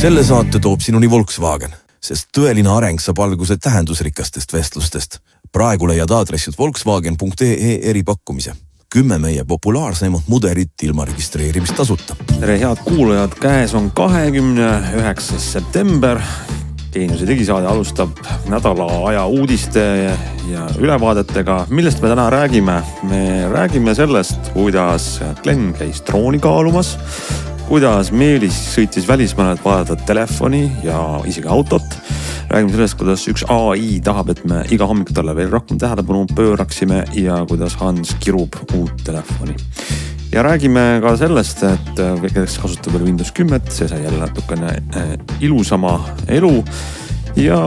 Selle saate toob sinuni Volkswagen, sest tõeline areng saab alguse tähendusrikastest vestlustest. Praegu leiad aadressid volkswagen.ee eripakkumise. 10 meie populaarseimat mudelit ilma registreerimist tasuta. Tere head kuulajad, käes on 29. september. Geeniuse digisaade alustab nädala aja uudiste ja ülevaadetega. Millest me täna räägime? Me räägime sellest, kuidas Glen käis drooni kaalumas, kuidas Meelis sõitis välismaale vaadata telefoni ja isegi autot. Räägime sellest, kuidas üks AI tahab, et me iga hommik talle veel rohkem tähelepanu pööraksime ja kuidas Hans kirub uut telefoni. Ja räägime ka sellest, et kes kasutab veel Windows 10, see sai jälle natukene ilusama elu. Ja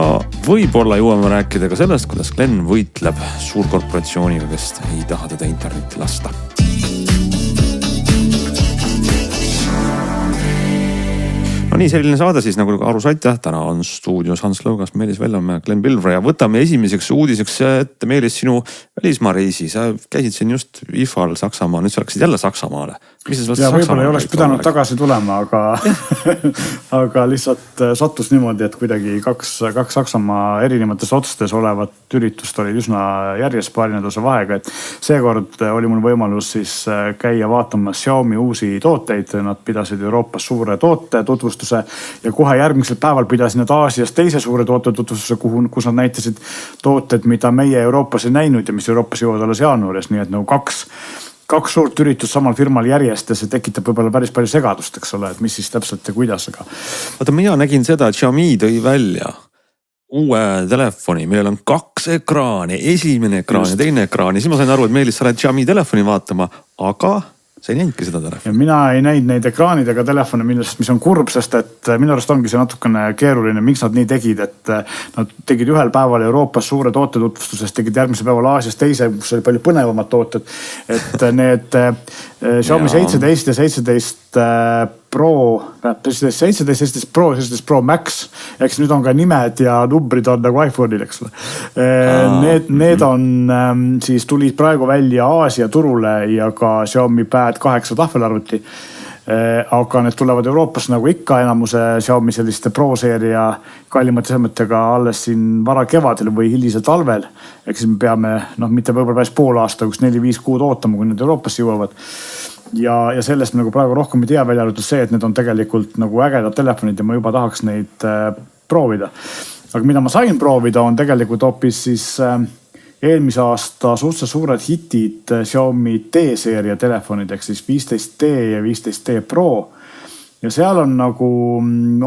võib-olla jõuame rääkida ka sellest, kuidas Glen võitleb suurkorporatsiooniga, kes ei taha teda internetti lasta. No nii, selline saade siis, nagu aru saite. Täna on stuudios Hans Lõugas, Meelis Vellomäe, Glen Pilvre ja võtame esimeseks uudiseks, et Meelis sinu välismaareisi. Sa käisid siin just IFA-l Saksamaa, nüüd sa läksid jälle Saksamaale. Ja võib-olla ei oleks pidanud tagasi tulema, aga lihtsalt sattus niimoodi, et kuidagi kaks Saksamaa erinevates otsustes olevat üritust oli üsna järjest paari nädalase vahega, et seekord oli mul võimalus siis käia vaatamas Xiaomi uusi tooteid. Nad pidasid Euroopas suure toote tutvustuse ja kohe järgmisel päeval pidasid nad Aasias teise suure toote tutvustuse, kus nad näitasid tooted, mida meie Euroopas ei näinud ja mis Euroopas jõuavad alles jaanuaris, nii et nagu kaks suurt üritust samal firmal järjest ja see tekitab võib-olla päris palju segadust, eks ole, et mis siis täpselt ja kuidas, aga. Vaata, mina nägin seda, et Xiaomi tõi välja uue telefoni, millel on 2 ekraani, esimene ekraan ja teine ekraan ja siis ma sain aru, et Meelis sa lähed Xiaomi telefoni vaatama, aga sa ei näinudki seda telefoni. Ja mina ei näinud neid ekraanidega telefone, mis on kurb, sest et minu arust ongi see natukene keeruline, miks nad nii tegid, et nad tegid ühel päeval Euroopas suure toote tutvustusest, tegid järgmisel päeval Aasias teise, kus oli palju põnevamad tooted, et need Xiaomi 17 ja 17 Pro, 17 Pro, 17 Pro Max, eks nüüd on ka nimed ja numbrid on nagu iPhone'il, eks ole. Need on siis tulid praegu välja Aasia turule ja ka Xiaomi Pad 8 tahvelarvuti. Aga need tulevad Euroopas nagu ikka enamuse Xiaomi selliste Pro-seeria kallimate seadmetega alles siin vara kevadel või hilisel talvel. Ehk siis me peame, mitte võib-olla päris pool aasta, kus 4-5 kuud ootama, kui need Euroopasse jõuavad. Ja sellest me nagu praegu rohkem ei tea, välja arvatud see, et need on tegelikult nagu ägedad telefonid ja ma juba tahaks neid proovida. Aga mida ma sain proovida on tegelikult hoopis siis eelmise aasta suhteliselt suured hitid Xiaomi T-seeria telefonid, ehk siis 15T ja 15T Pro. Ja seal on nagu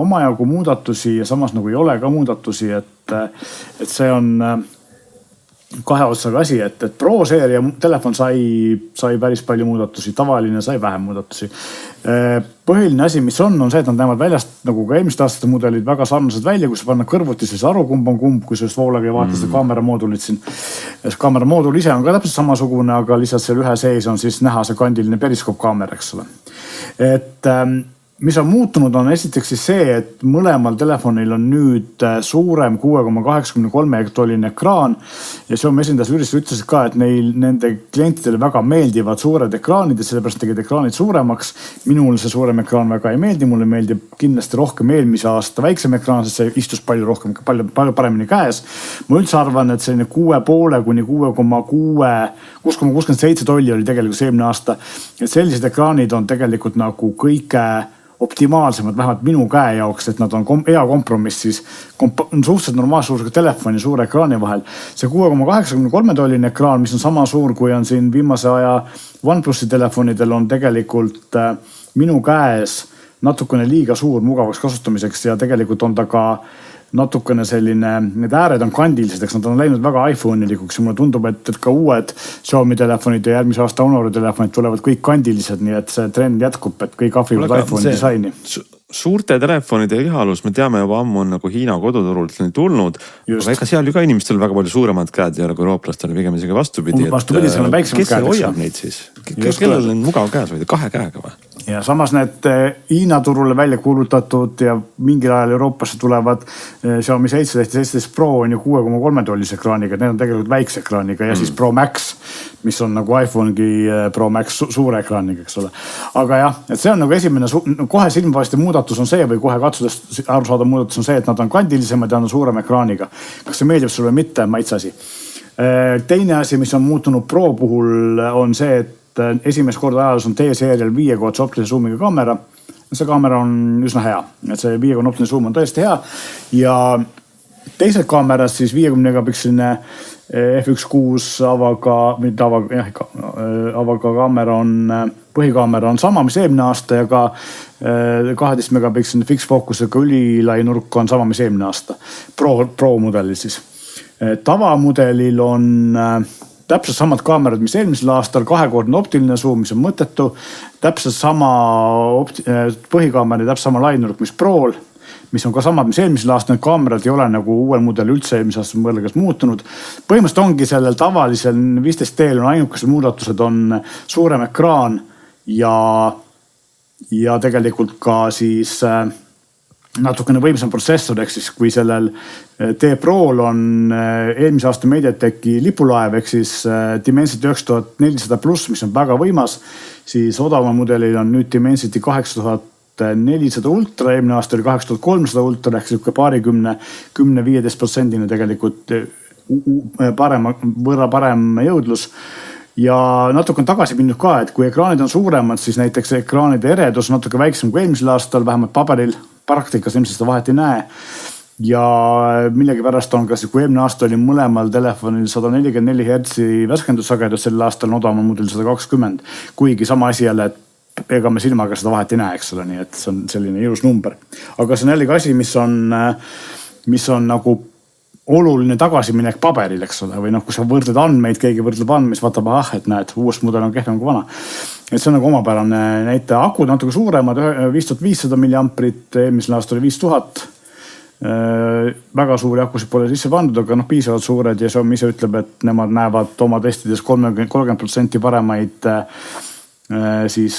omajagu muudatusi ja samas nagu ei ole ka muudatusi, et see on kahe otsaga asi, et Pro-seeria telefon sai päris palju muudatusi, tavaline sai vähem muudatusi. Põhiline asi, mis on see, et nad näevad väljast nagu ka eelmiste aastate mudelid väga sarnased välja, kus panna kõrvuti siis aru, kumb on kumb, kui sellest voolaga vaata seda kaameramoodulit siin. Kaameramoodul ise on ka täpselt samasugune, aga lihtsalt seal ühe sees on siis näha see kandiline periskoopkaamera, eks ole. Et mis on muutunud on esiteks siis see, et mõlemal telefonil on nüüd suurem 6,83 tolline ekraan ja Xiaomi esindas ütlesid ka, et nende klientidele väga meeldivad suured ekraanid ja sellepärast tegid ekraanid suuremaks. Minul see suurem ekraan väga ei meeldi, mulle meeldib kindlasti rohkem eelmise aasta väiksem ekraan, sest see istus palju rohkem, palju paremini käes. Ma üldse arvan, et selline 6,5 kuni 6,67 tolli oli tegelikult eelmine aasta. Et sellised ekraanid on tegelikult nagu kõige optimaalsemad, vähemalt minu käe jaoks, et nad on hea kompromiss siis suhteliselt normaalsuurusega telefoni suure ekraani vahel. See 6,83 tolline ekraan, mis on sama suur, kui on siin viimase aja OnePlusi telefonidel, on tegelikult minu käes natukene liiga suur mugavaks kasutamiseks ja tegelikult on ta ka natukene selline, need ääred on kandilised, eks nad on läinud väga iPhone'ilikuks ja mulle tundub, et ka uued Xiaomi telefonid ja järgmise aasta Honori telefonid tulevad kõik kandilised, nii et see trend jätkub, et kõik ahvivad iPhone'i disaini. Suurte telefonide ihalus, me teame juba ammu on nagu Hiina koduturult tulnud, aga ega seal ju ka inimestel väga palju suuremad käed ei ole kui eurooplastel, pigem isegi vastupidi. Vastupidi, seal on väiksemad käed. Kes hoiab neid siis? Kellel on mugav käes hoida? 2 käega või? Ja samas need Hiina turule välja kuulutatud ja mingil ajal Euroopasse tulevad Xiaomi 17 Pro on ju 6,3 tollise ekraaniga, need on tegelikult väikse ekraaniga ja siis Pro Max mis on nagu iPhone'i Pro Max suure ekraaniga, eks ole. Aga jah, et see on nagu esimene kohe silmapaistev muudatus on see või kohe katsudes aru saada muudatus on see, et nad on kandilisemad ja on suurema ekraaniga. Kas see meeldib sulle mitte, maitse asi. Teine asi, mis on muutunud Pro puhul on see, et esimest korda ajaloos on T-seerial 5-koodse optilise zoomiga kaamera. See kaamera on üsna hea, et see 5-koodne optiline zoom on tõesti hea ja teised kaameras siis 50 megapikseline f1.6 avaga kaamera on, põhikaamera on sama, mis eelmine aasta ja ka 12 megapikseline fix focusega ülilai nurk on sama, mis eelmine aasta. Pro mudelil siis. Tavamudelil on täpselt samad kaamerad, mis eelmisel aastal, 2-kordne optiline zoom, mis on mõttetu. Täpselt sama põhikaamera ja täpselt sama lainurk, mis Pro'l, mis on ka samad, mis eelmisel aastal. Need kaamerad ei ole nagu uuel mudel üldse eelmisel aastal võrreldes muutunud. Põhimõtteliselt ongi sellel tavalisel 15T-l on ainukesed muudatused on suurem ekraan ja tegelikult ka siis natukene võimsam protsessor, ehk siis kui sellel T-Pro'l on eelmise aasta MediaTeki lipulaev, ehk siis Dimensity 9400 plus, mis on väga võimas, siis odavama mudelil on nüüd Dimensity 8400 Ultra, eelmine aasta oli 8300 Ultra, ehk siuke paarikümne 10-15% tegelikult võrra parem jõudlus. Ja natuke on tagasi minnud ka, et kui ekraanid on suuremad, siis näiteks ekraanide eredus on natuke väiksem kui eelmisel aastal, vähemalt paberil, praktikas ilmselt seda vahet ei näe. Ja millegi pärast on kas, kui eelmine aasta oli mõlemal telefonil 144 Hz värskendussagedus, sel aastal on odavama mudel 120, kuigi sama asi jälle, et ega me silmaga seda vahet ei näe, eks ole, nii et see on selline ilus number. Aga see on jällegi asi, mis on nagu oluline tagasiminek paberil, eks ole, või kui sa võrdled andmeid, keegi võrdleb andmeid, vaatab, et näed, uus mudel on kehvem kui vana. Et see on nagu omapärane näite. Akud natuke suuremad, 5500 milliamprit, eelmisel aastal oli 5000. Väga suuri akusid pole sisse pandud, aga piisavalt suured ja Xiaomi ise ütleb, et nemad näevad oma testides 30% paremaid siis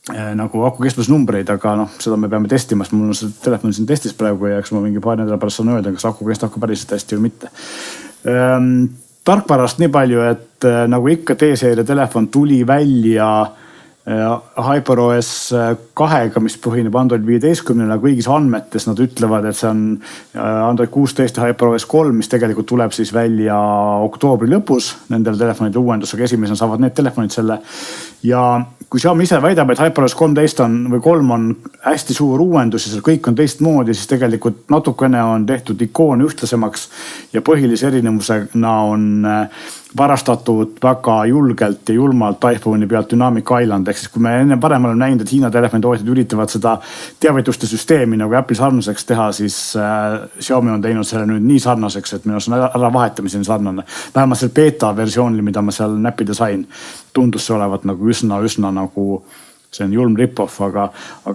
nagu aku kestvusnumbreid, aga seda me peame testima, sest mul on see telefon siin testis praegu ja eks ma mingi paar nädala pärast saan öelda, kas aku kestab ka päriselt hästi või mitte. Tarkvarast nii palju, et nagu ikka T-seeria telefon tuli välja HyperOS 2-ga, mis põhineb Android 15-le, kõigis andmetes nad ütlevad, et see on Android 16 ja HyperOS 3, mis tegelikult tuleb siis välja oktoobri lõpus nendel telefonide uuendusega, esimesena saavad need telefonid selle. Ja kui Xiaomi ise väidab, et HyperOS 13 või 3 on hästi suur uuendus ja seal kõik on teistmoodi, siis tegelikult natukene on tehtud ikoon ühtlasemaks ja põhilise erinevusena on varastatud väga julgelt ja julmalt iPhone'i pealt Dynamic Island. Ehk siis kui me enne parem oleme näinud, et Hiina telefonitootjad üritavad seda teavituste süsteemi nagu Apple sarnaseks teha, siis Xiaomi on teinud selle nüüd nii sarnaseks, et minu on ära vahetamiseni sarnane. Vähemalt selle beta versioonil, mida ma seal näppida sain, tundus see olevat nagu üsna nagu see on julm rip-off, aga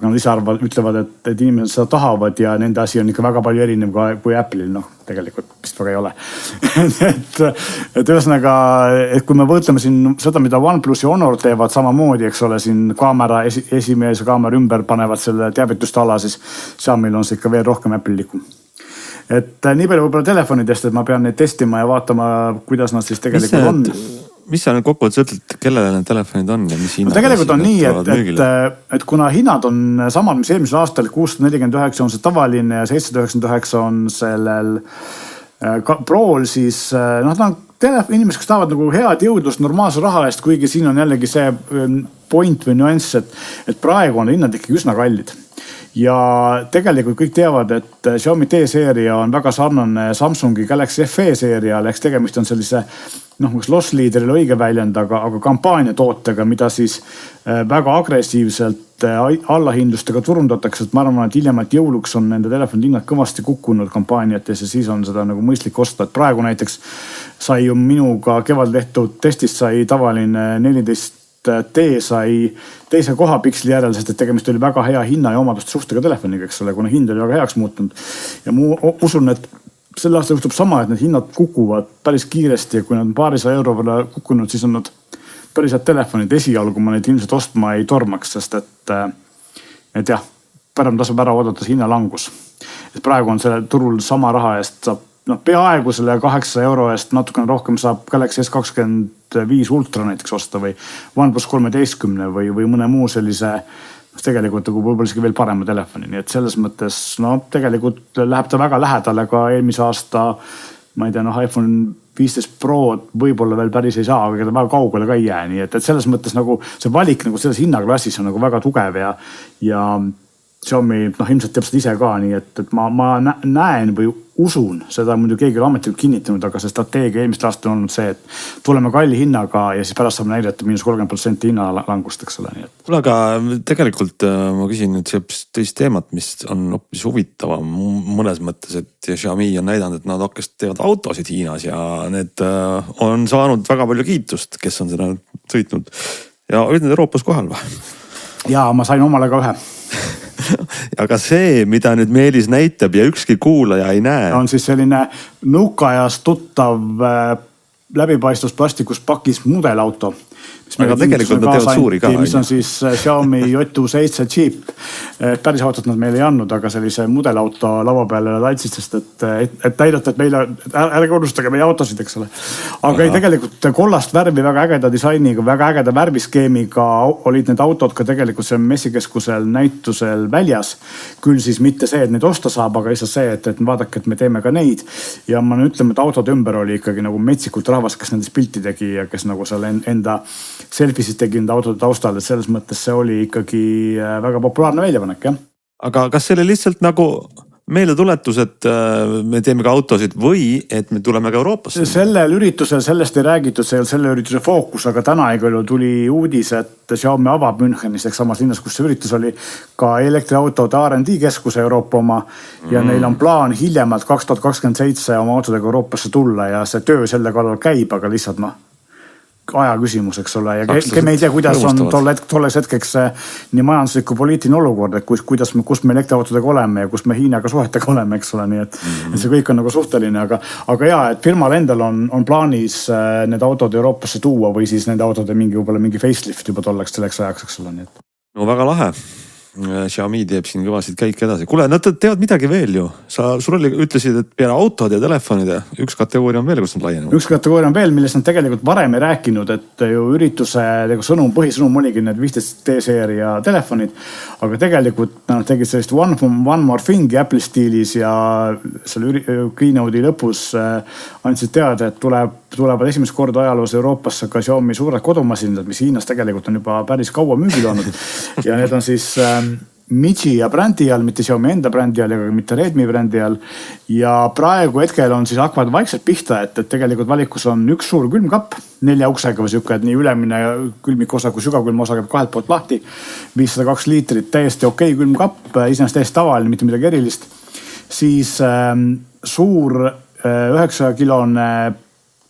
nad ise ütlevad, et inimesed seda tahavad ja nende asi on ikka väga palju erinev kui Apple'il, tegelikult vist väga ei ole. et ühesõnaga, et kui me võtleme siin seda, mida OnePlus ja Honor teevad samamoodi, eks ole, siin kaamera, esimees kaamera ümber panevad selle teavituste ala, siis Xiaomi'l on see ikka veel rohkem Apple'likum. Et nii palju võib-olla telefonidest, et ma pean neid testima ja vaatama, kuidas nad siis tegelikult on. Mis sa nüüd kokkuvõttes ütled, kellele need telefonid on ja mis hinnad? Tegelikult on nii, et kuna hinnad on samad, mis eelmisel aastal 649 on see tavaline ja 799 on sellel Pro'l, siis inimesed, kes tahavad nagu head jõudlust normaalse raha eest, kuigi siin on jällegi see point või nüanss, et praegu on hinnad ikkagi üsna kallid. Ja tegelikult kõik teavad, et Xiaomi T-seeria on väga sarnane Samsungi Galaxy FE seerial, eks tegemist on sellise loss leaderil õige väljend, aga kampaaniatootega, mida siis väga agressiivselt allahindlustega turundatakse, et ma arvan, et hiljemalt jõuluks on nende telefonid hinnad kõvasti kukkunud kampaaniates ja siis on seda nagu mõistlik osta, et praegu näiteks sai ju minuga kevad tehtud testist sai tavaline 14 T sai teise koha piksli järel, sest et tegemist oli väga hea hinna ja omaduste suhtega telefoniga, eks ole, kuna hind oli väga heaks muutunud. Ja mu usun, et sel aastal juhtub sama, et need hinnad kukuvad päris kiiresti ja kui nad on paarisaja euro võrra kukkunud, siis on nad päris head telefonid. Esialgu ma neid ilmselt ostma ei tormaks, sest et jah, parem tasub ära oodata hinnalangus. Et praegu on selle turul sama raha eest saab peaaegu selle 800 euro eest natukene rohkem saab Galaxy S20 5 Ultra näiteks osta või OnePlus 13 või mõne muu sellise tegelikult nagu võib-olla isegi veel parema telefoni. Nii et selles mõttes tegelikult läheb ta väga lähedale ka eelmise aasta, ma ei tea, iPhone 15 Pro võib-olla veel päris ei saa, aga ta väga kaugele ka ei jää. Nii et selles mõttes nagu see valik nagu selles hinnaklassis on nagu väga tugev ja Xiaomi ilmselt teeb seda ise ka, nii et ma näen või usun, seda muidu keegi on ametlikult kinnitanud, aga see strateegia eelmist aastat on olnud see, et tuleme kalli hinnaga ja siis pärast saame näidata -30% hinnalangust, eks ole. Kuule, aga tegelikult ma küsin nüüd teist teemat, mis on hoopis huvitavam mõnes mõttes, et Xiaomi on näidanud, et nad hakkasid teevad autosid Hiinas ja need on saanud väga palju kiitust, kes on seda sõitnud ja olid need Euroopas kohal või? Jaa, ma sain omale ka ühe. Aga see, mida nüüd Meelis näitab ja ükski kuulaja ei näe. On siis selline nõukajas tuttav läbipaistvus plastikus pakis mudelauto. Aga tegelikult nad teevad suuri ka. Mis on siis Xiaomi J7 Jeep. Päris autot nad meile ei andnud, aga sellise mudelauto lava peale laitsid, sest et näidata, et meile, ärge unustage meie autosid, eks ole. Aga tegelikult kollast värvi väga ägeda disainiga, väga ägeda värviskeemiga olid need autod ka tegelikult see messikeskusel näitusel väljas. Küll siis mitte see, et neid osta saab, aga lihtsalt see, et vaadake, et me teeme ka neid. Ja ma ütleme, et autode ümber oli ikkagi nagu metsikult rahvas, kes nendest pilti tegi ja kes nagu seal enda selfisid tegi enda autode taustal, et selles mõttes see oli ikkagi väga populaarne väljapanek, jah. Aga kas see oli lihtsalt nagu meeldetuletus, et me teeme ka autosid või et me tuleme ka Euroopasse? Sellel üritusel sellest ei räägitud, see ei olnud selle ürituse fookus, aga täna tuli uudis, et Xiaomi avab Münchenis ehk samas linnas, kus see üritus oli ka elektriautode R&D keskuse Euroopa oma ja neil on plaan hiljemalt 2027 oma autodega Euroopasse tulla ja see töö selle kallal käib, aga lihtsalt aja küsimus, eks ole, ja me ei tea, kuidas on tolles hetkeks nii majanduslik kui poliitiline olukord, et kus me elektriautodega oleme ja kus me Hiinaga suhetega oleme, eks ole, nii et see kõik on nagu suhteline, aga jaa, et firmal endal on plaanis need autod Euroopasse tuua või siis nende autode mingi facelift juba tolleks selleks ajaks, eks ole, nii et. No väga lahe. Xiaomi teeb siin kõvasid käike edasi. Kuule, nad teevad midagi veel ju. Sul ütlesid, et peale autod ja telefonide üks kategooria on veel, kus nad laienevad. Üks kategooria on veel, millest nad tegelikult varem ei rääkinud, et ju ürituse põhisõnum oligi need 15 T-seeria telefonid, aga tegelikult nad tegid sellist one more thing Apple stiilis ja selle keynote'i lõpus andsid teada, et tulevad esimest korda ajaloos Euroopasse ka Xiaomi suured kodumasinad, mis Hiinas tegelikult on juba päris kaua müügil olnud ja need on siis Miji ja brändi all, mitte Xiaomi enda brändi all ega mitte Redmi brändi all. Ja praegu hetkel on siis hakkavad vaikselt pihta, et tegelikult valikus on üks suur külmkapp 4 uksega või siuke, et nii ülemine külmikosa kui sügavkülma osa käib kahelt poolt lahti. 502 liitrit, täiesti okei külmkapp, iseenesest täiesti tavaline, mitte midagi erilist. Siis suur 9-kilone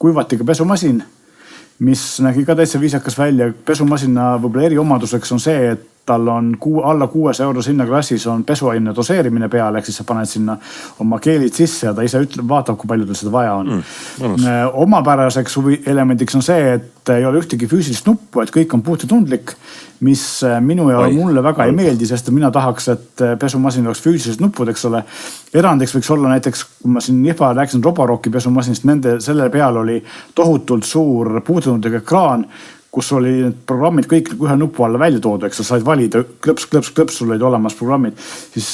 kuivatiga pesumasin, mis nägi ka täitsa viisakas välja. Pesumasina võib-olla eriomaduseks on see, et tal on alla 6 euro hinnaklassis on pesuaine doseerimine peale, ehk siis sa paned sinna oma keelid sisse ja ta ise vaatab, kui palju tal seda vaja on. Omapäraseks elemendiks on see, et ei ole ühtegi füüsilist nuppu, et kõik on puhtutundlik, mis minu ja mulle väga ei meeldi, sest mina tahaks, et pesumasin oleks füüsilised nupud, eks ole. Erandiks võiks olla näiteks, kui ma siin Nifa rääkisin Roboroki pesumasinist, selle peal oli tohutult suur puhtutundlik ekraan, kus oli need programmid kõik ühe nupu alla välja toodu, eks sa said valida, klõps, sul olid olemas programmid. Siis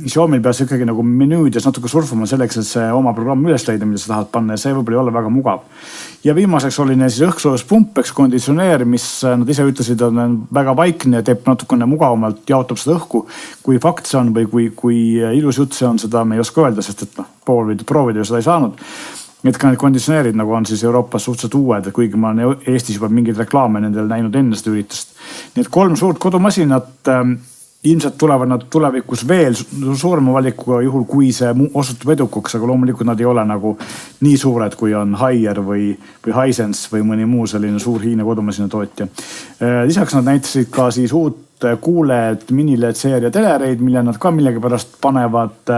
Xiaomi peas ikkagi nagu menüüdes natuke surfuma selleks, et see oma programm üles leida, mida sa tahad panna ja see võib-olla ei ole väga mugav. Ja viimaseks oli neil siis õhksoojuspump, eks konditsioneer, mis nad ise ütlesid, on väga vaikne ja teeb natukene mugavamalt, jaotab seda õhku. Kui fakt see on või kui ilus jutt see on, seda me ei oska öelda, sest et proovida ju seda ei saanud. Need ka need konditsioneerid nagu on siis Euroopas suhteliselt uued, kuigi ma olen Eestis juba mingeid reklaame nendel näinud enne seda üritust. Need 3 suurt kodumasinat ilmselt tulevad nad tulevikus veel suurema valikuga juhul, kui see osutub edukuks, aga loomulikult nad ei ole nagu nii suured, kui on Haier või Hisense või mõni muu selline suur Hiina kodumasina tootja. Lisaks nad näitasid ka siis uut QLED mini-LED seeria telereid, mille nad ka millegipärast panevad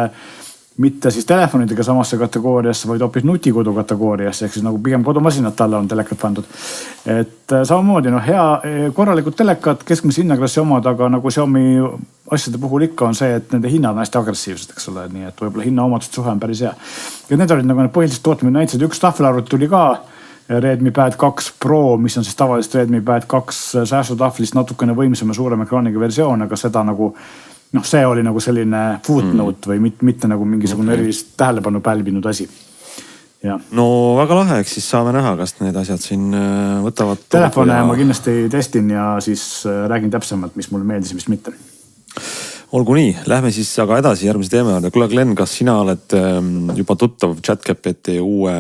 mitte siis telefonidega samasse kategooriasse, vaid hoopis nutikodu kategooriasse, ehk siis nagu pigem kodumasinad talle on telekat pandud. Et samamoodi hea korralikud telekad, keskmise hinnaklassi omad, aga nagu Xiaomi asjade puhul ikka on see, et nende hinnad on hästi agressiivsed, eks ole, nii et võib-olla hinnaomadused suhe on päris hea. Ja need olid nagu need põhilised tootmine näitasid, üks tahvelarvut tuli ka Redmi Pad 2 Pro, mis on siis tavalist Redmi Pad 2 säästutahvlist natukene võimsam ja suurema ekraaniga versioon, aga seda nagu see oli nagu selline footnote või mitte nagu mingisugune erilist tähelepanu pälvinud asi. Ja. No väga lahe, eks siis saame näha, kas need asjad siin võtavad. Telefone ma kindlasti testin ja siis räägin täpsemalt, mis mulle meeldis ja mis mitte. Olgu nii, lähme siis aga edasi järgmise teema juurde. Kuule Glenn, kas sina oled juba tuttav ChatGPT uue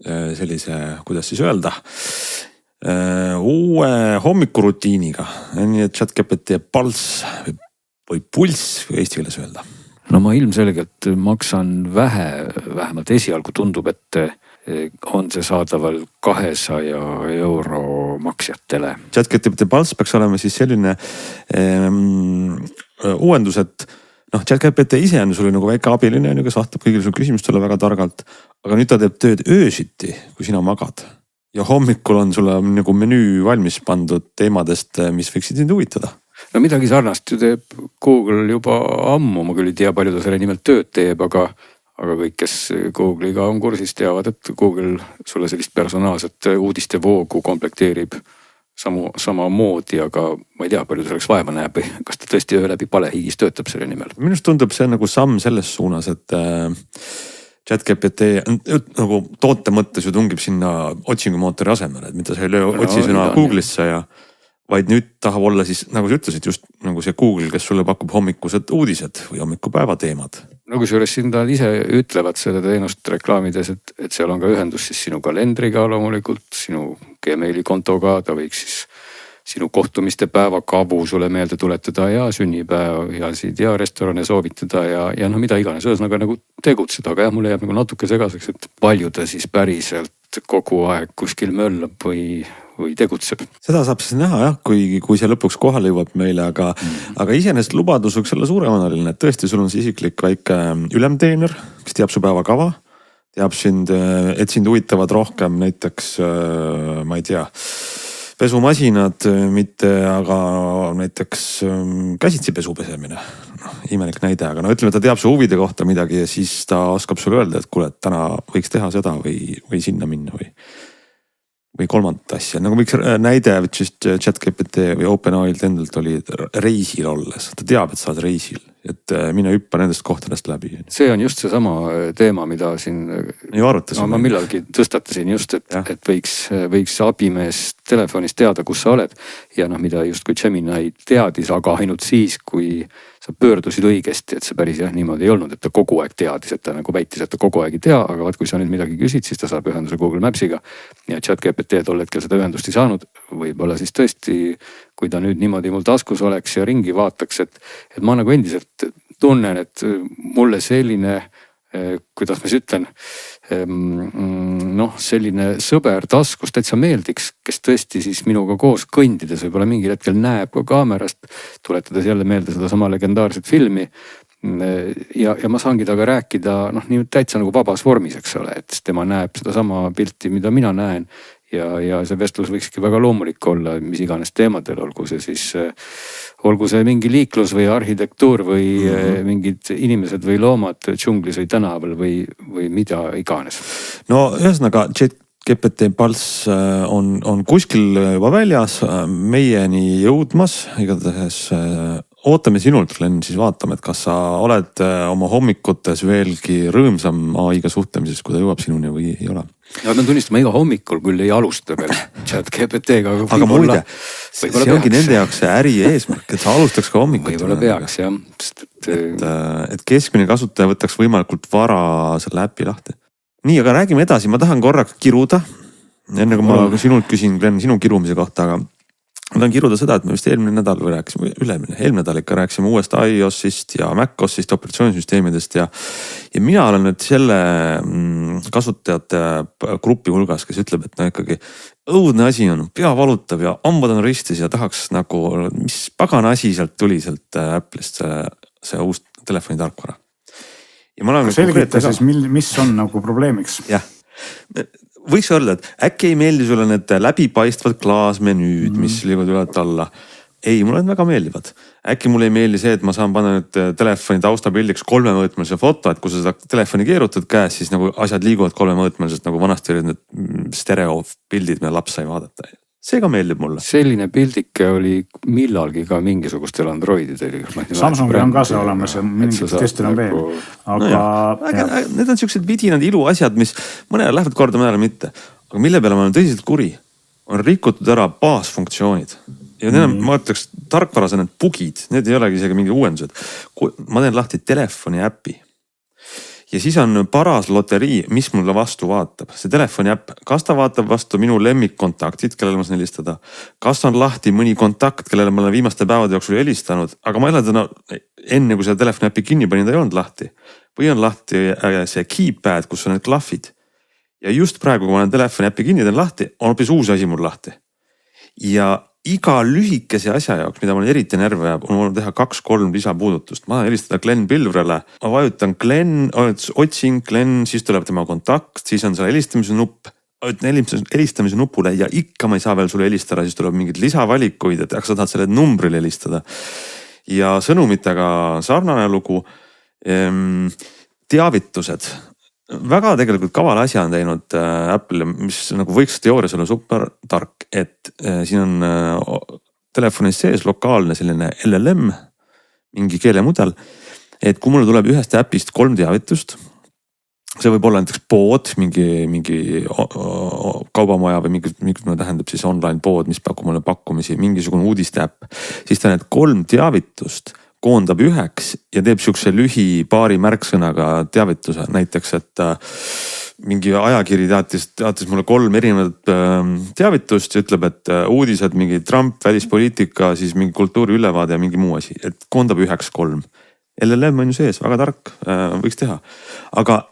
sellise, kuidas siis öelda, uue hommikurutiiniga, nii et ChatGPT Pulse või pulss või eesti keeles öelda? No ma ilmselgelt maksan vähe, vähemalt esialgu tundub, et on see saadaval 200 € maksjatele. ChatGPT Pulse peaks olema siis selline uuendus, et ChatGPT ise on sulle nagu väike abiline, kes vastab kõigile su küsimustele väga targalt. Aga nüüd ta teeb tööd öösiti, kui sina magad. Ja hommikul on sulle nagu menüü valmis pandud teemadest, mis võiksid sind huvitada. No midagi sarnast ju teeb Google juba ammu, ma küll ei tea, palju ta selle nimelt tööd teeb, aga kõik, kes Google'iga on kursis, teavad, et Google sulle sellist personaalset uudiste voogu komplekteerib sama moodi, aga ma ei tea, palju selleks vaeva näeb või kas ta tõesti öö läbi palehigis töötab selle nimel. Minust tundub see nagu samm selles suunas, et ChatGPT nagu toote mõttes ju tungib sinna otsingumootori asemele, et mida sa ei löö otsisõna Google'isse ja vaid nüüd tahab olla siis, nagu sa ütlesid, just nagu see Google, kes sulle pakub hommikused uudised või hommikupäeva teemad. No kusjuures siin nad ise ütlevad seda teenust reklaamides, et seal on ka ühendus siis sinu kalendriga loomulikult, sinu Gmaili kontoga, ta võiks siis sinu kohtumiste päevakavu sulle meelde tuletada ja sünnipäevasid ja restorane soovitada ja mida iganes, ühesõnaga nagu tegutseda, aga jah, mulle jääb nagu natuke segaseks, et palju ta siis päriselt kogu aeg kuskil möllab või tegutseb. Seda saab siis näha jah, kui see lõpuks kohale jõuab meile, aga iseenesest lubadus võiks olla suuremanaline, et tõesti sul on see isiklik väike ülemteener, kes teab su päevakava, teab et sind huvitavad rohkem näiteks, ma ei tea, pesumasinad, mitte aga näiteks käsitsi pesu pesemine. Imelik näide, aga ütleme, ta teab su huvide kohta midagi ja siis ta oskab sulle öelda, et kuule, et täna võiks teha seda või sinna minna või kolmandat asja. Nagu miks näide ChatGPT või OpenAI'lt endalt oli reisil olles. Ta teab, et sa oled reisil, et mine hüppa nendest kohtadest läbi. See on just seesama teema, mida siin ma millalgi tõstatasin just, et võiks abimees telefonis teada, kus sa oled. Ja mida just kui Gemini teadis, aga ainult siis, kui sa pöördusid õigesti, et see päris niimoodi ei olnud, et ta kogu aeg teadis, et ta nagu väitis, et ta kogu aeg ei tea, aga vaat kui sa nüüd midagi küsid, siis ta saab ühenduse Google Mapsiga ja ChatGPT tol hetkel seda ühendust ei saanud. Võib-olla siis tõesti, kui ta nüüd niimoodi mul taskus oleks ja ringi vaataks, et ma nagu endiselt tunnen, et mulle selline, kuidas ma siis ütlen, selline sõber taskus täitsa meeldiks, kes tõesti siis minuga koos kõndides võib-olla mingil hetkel näeb ka kaamerast, tuletades jälle meelde seda sama legendaarset filmi. Ja ma saangi taga rääkida nii täitsa nagu vabas vormis, eks ole, et tema näeb seda sama pilti, mida mina näen. Ja see vestlus võikski väga loomulik olla, mis iganes teemadel, olgu see mingi liiklus või arhitektuur või mingid inimesed või loomad džunglis või tänaval või mida iganes. No ühesõnaga ChatGPT Pulse on kuskil juba väljas, meieni jõudmas, igatahes ootame sinult, Glenn, siis vaatame, et kas sa oled oma hommikutes veelgi rõõmsam AI-ga suhtlemises, kui ta jõuab sinuni või ei ole. Ja ma pean tunnistama, iga hommikul küll ei alusta veel ChatGPT-ga. Aga muide, see ongi nende jaoks see äri eesmärk, et sa alustaks ka hommikul. Võib-olla peaks, jah. Et keskmine kasutaja võtaks võimalikult vara selle äppi lahti. Nii, aga räägime edasi, ma tahan korraks kiruda. Enne kui ma sinult küsin, Glenn, sinu kirumise kohta, aga ma tahan kiruda seda, et me vist eelmine nädal ikka rääksime uuest iOS-ist ja macOS-ist, operatsioonisüsteemidest ja mina olen nüüd selle kasutajate grupi hulgas, kes ütleb, et ikkagi õudne asi on, pea valutab ja hambad on ristis ja tahaks nagu, mis pagana asi sealt tuli sealt Apple'ist see uus telefoni tarkvara. Selgita siis, mis on nagu probleemiks? Jah. Võiks öelda, et äkki ei meeldi sulle need läbipaistvad klaasmenüüd, mis liiguvad üle alla. ei, mulle need väga meeldivad. Äkki mulle ei meeldi see, et ma saan panna nüüd telefoni taustapildiks 3-mõõtmelise foto, et kui sa seda telefoni keerutad käes, siis nagu asjad liiguvad 3-mõõtmelisest, nagu vanasti olid need stereopildid, mida laps sai vaadata. See ka meeldib mulle. Selline pildike oli millalgi ka mingisugustel Androididel. Samsungil on ka see olemas ja mingid testil on veel. Aga need on siuksed vidinad iluasjad, mis mõnele lähevad korda, mõnele mitte. Aga mille peale ma olen tõsiselt kuri, on rikutud ära baasfunktsioonid. Ja need on, ma ütleks, tarkvarase need bugid, need ei olegi isegi mingi uuendused. Ma teen lahti telefoni äpi ja siis on paras loterii, mis mulle vastu vaatab. See telefoni äpp, kas ta vaatab vastu minu lemmikkontaktid, kellele ma saan helistada, kas on lahti mõni kontakt, kellele ma olen viimaste päevade jooksul helistanud, aga ma ei ole täna, enne kui see telefoni äpi kinni panin, ta ei olnud lahti. Või on lahti see keypad, kus on need klahvid. Ja just praegu, kui ma olen telefoni äpi kinni, teen lahti, on hoopis uus asi mul lahti. Ja iga lühikese asja jaoks, mida mul eriti närve jääb, on teha 2-3 lisapuudutust. Ma helistada Glenn Pilvrele, ma vajutan Glenn, otsin Glenn, siis tuleb tema kontakt, siis on seal helistamise nupp, helistamise nupule ja ikka ma ei saa veel sulle helistada, siis tuleb mingid lisavalikuid, et sa tahad selle numbrile helistada. Ja sõnumitega sarnane lugu, teavitused. Väga tegelikult kaval asja on teinud Apple, mis nagu võiks teoorias olla super tark, et siin on telefonis sees lokaalne selline LLM, mingi keelemudel, et kui mulle tuleb ühest äpist 3 teavitust, see võib olla näiteks pood, mingi kaubamaja või mingi tähendab siis online pood, mis pakub mulle pakkumisi, mingisugune uudiste äpp, siis ta need 3 teavitust koondab üheks ja teeb siukse lühi paari märksõnaga teavituse. Näiteks, et mingi ajakiri teatis mulle 3 erinevat teavitust ja ütleb, et uudised, mingi Trump, välispoliitika, siis mingi kultuuri ülevaade ja mingi muu asi. Et koondab üheks 3. LLM on ju sees, väga tark, võiks teha. Aga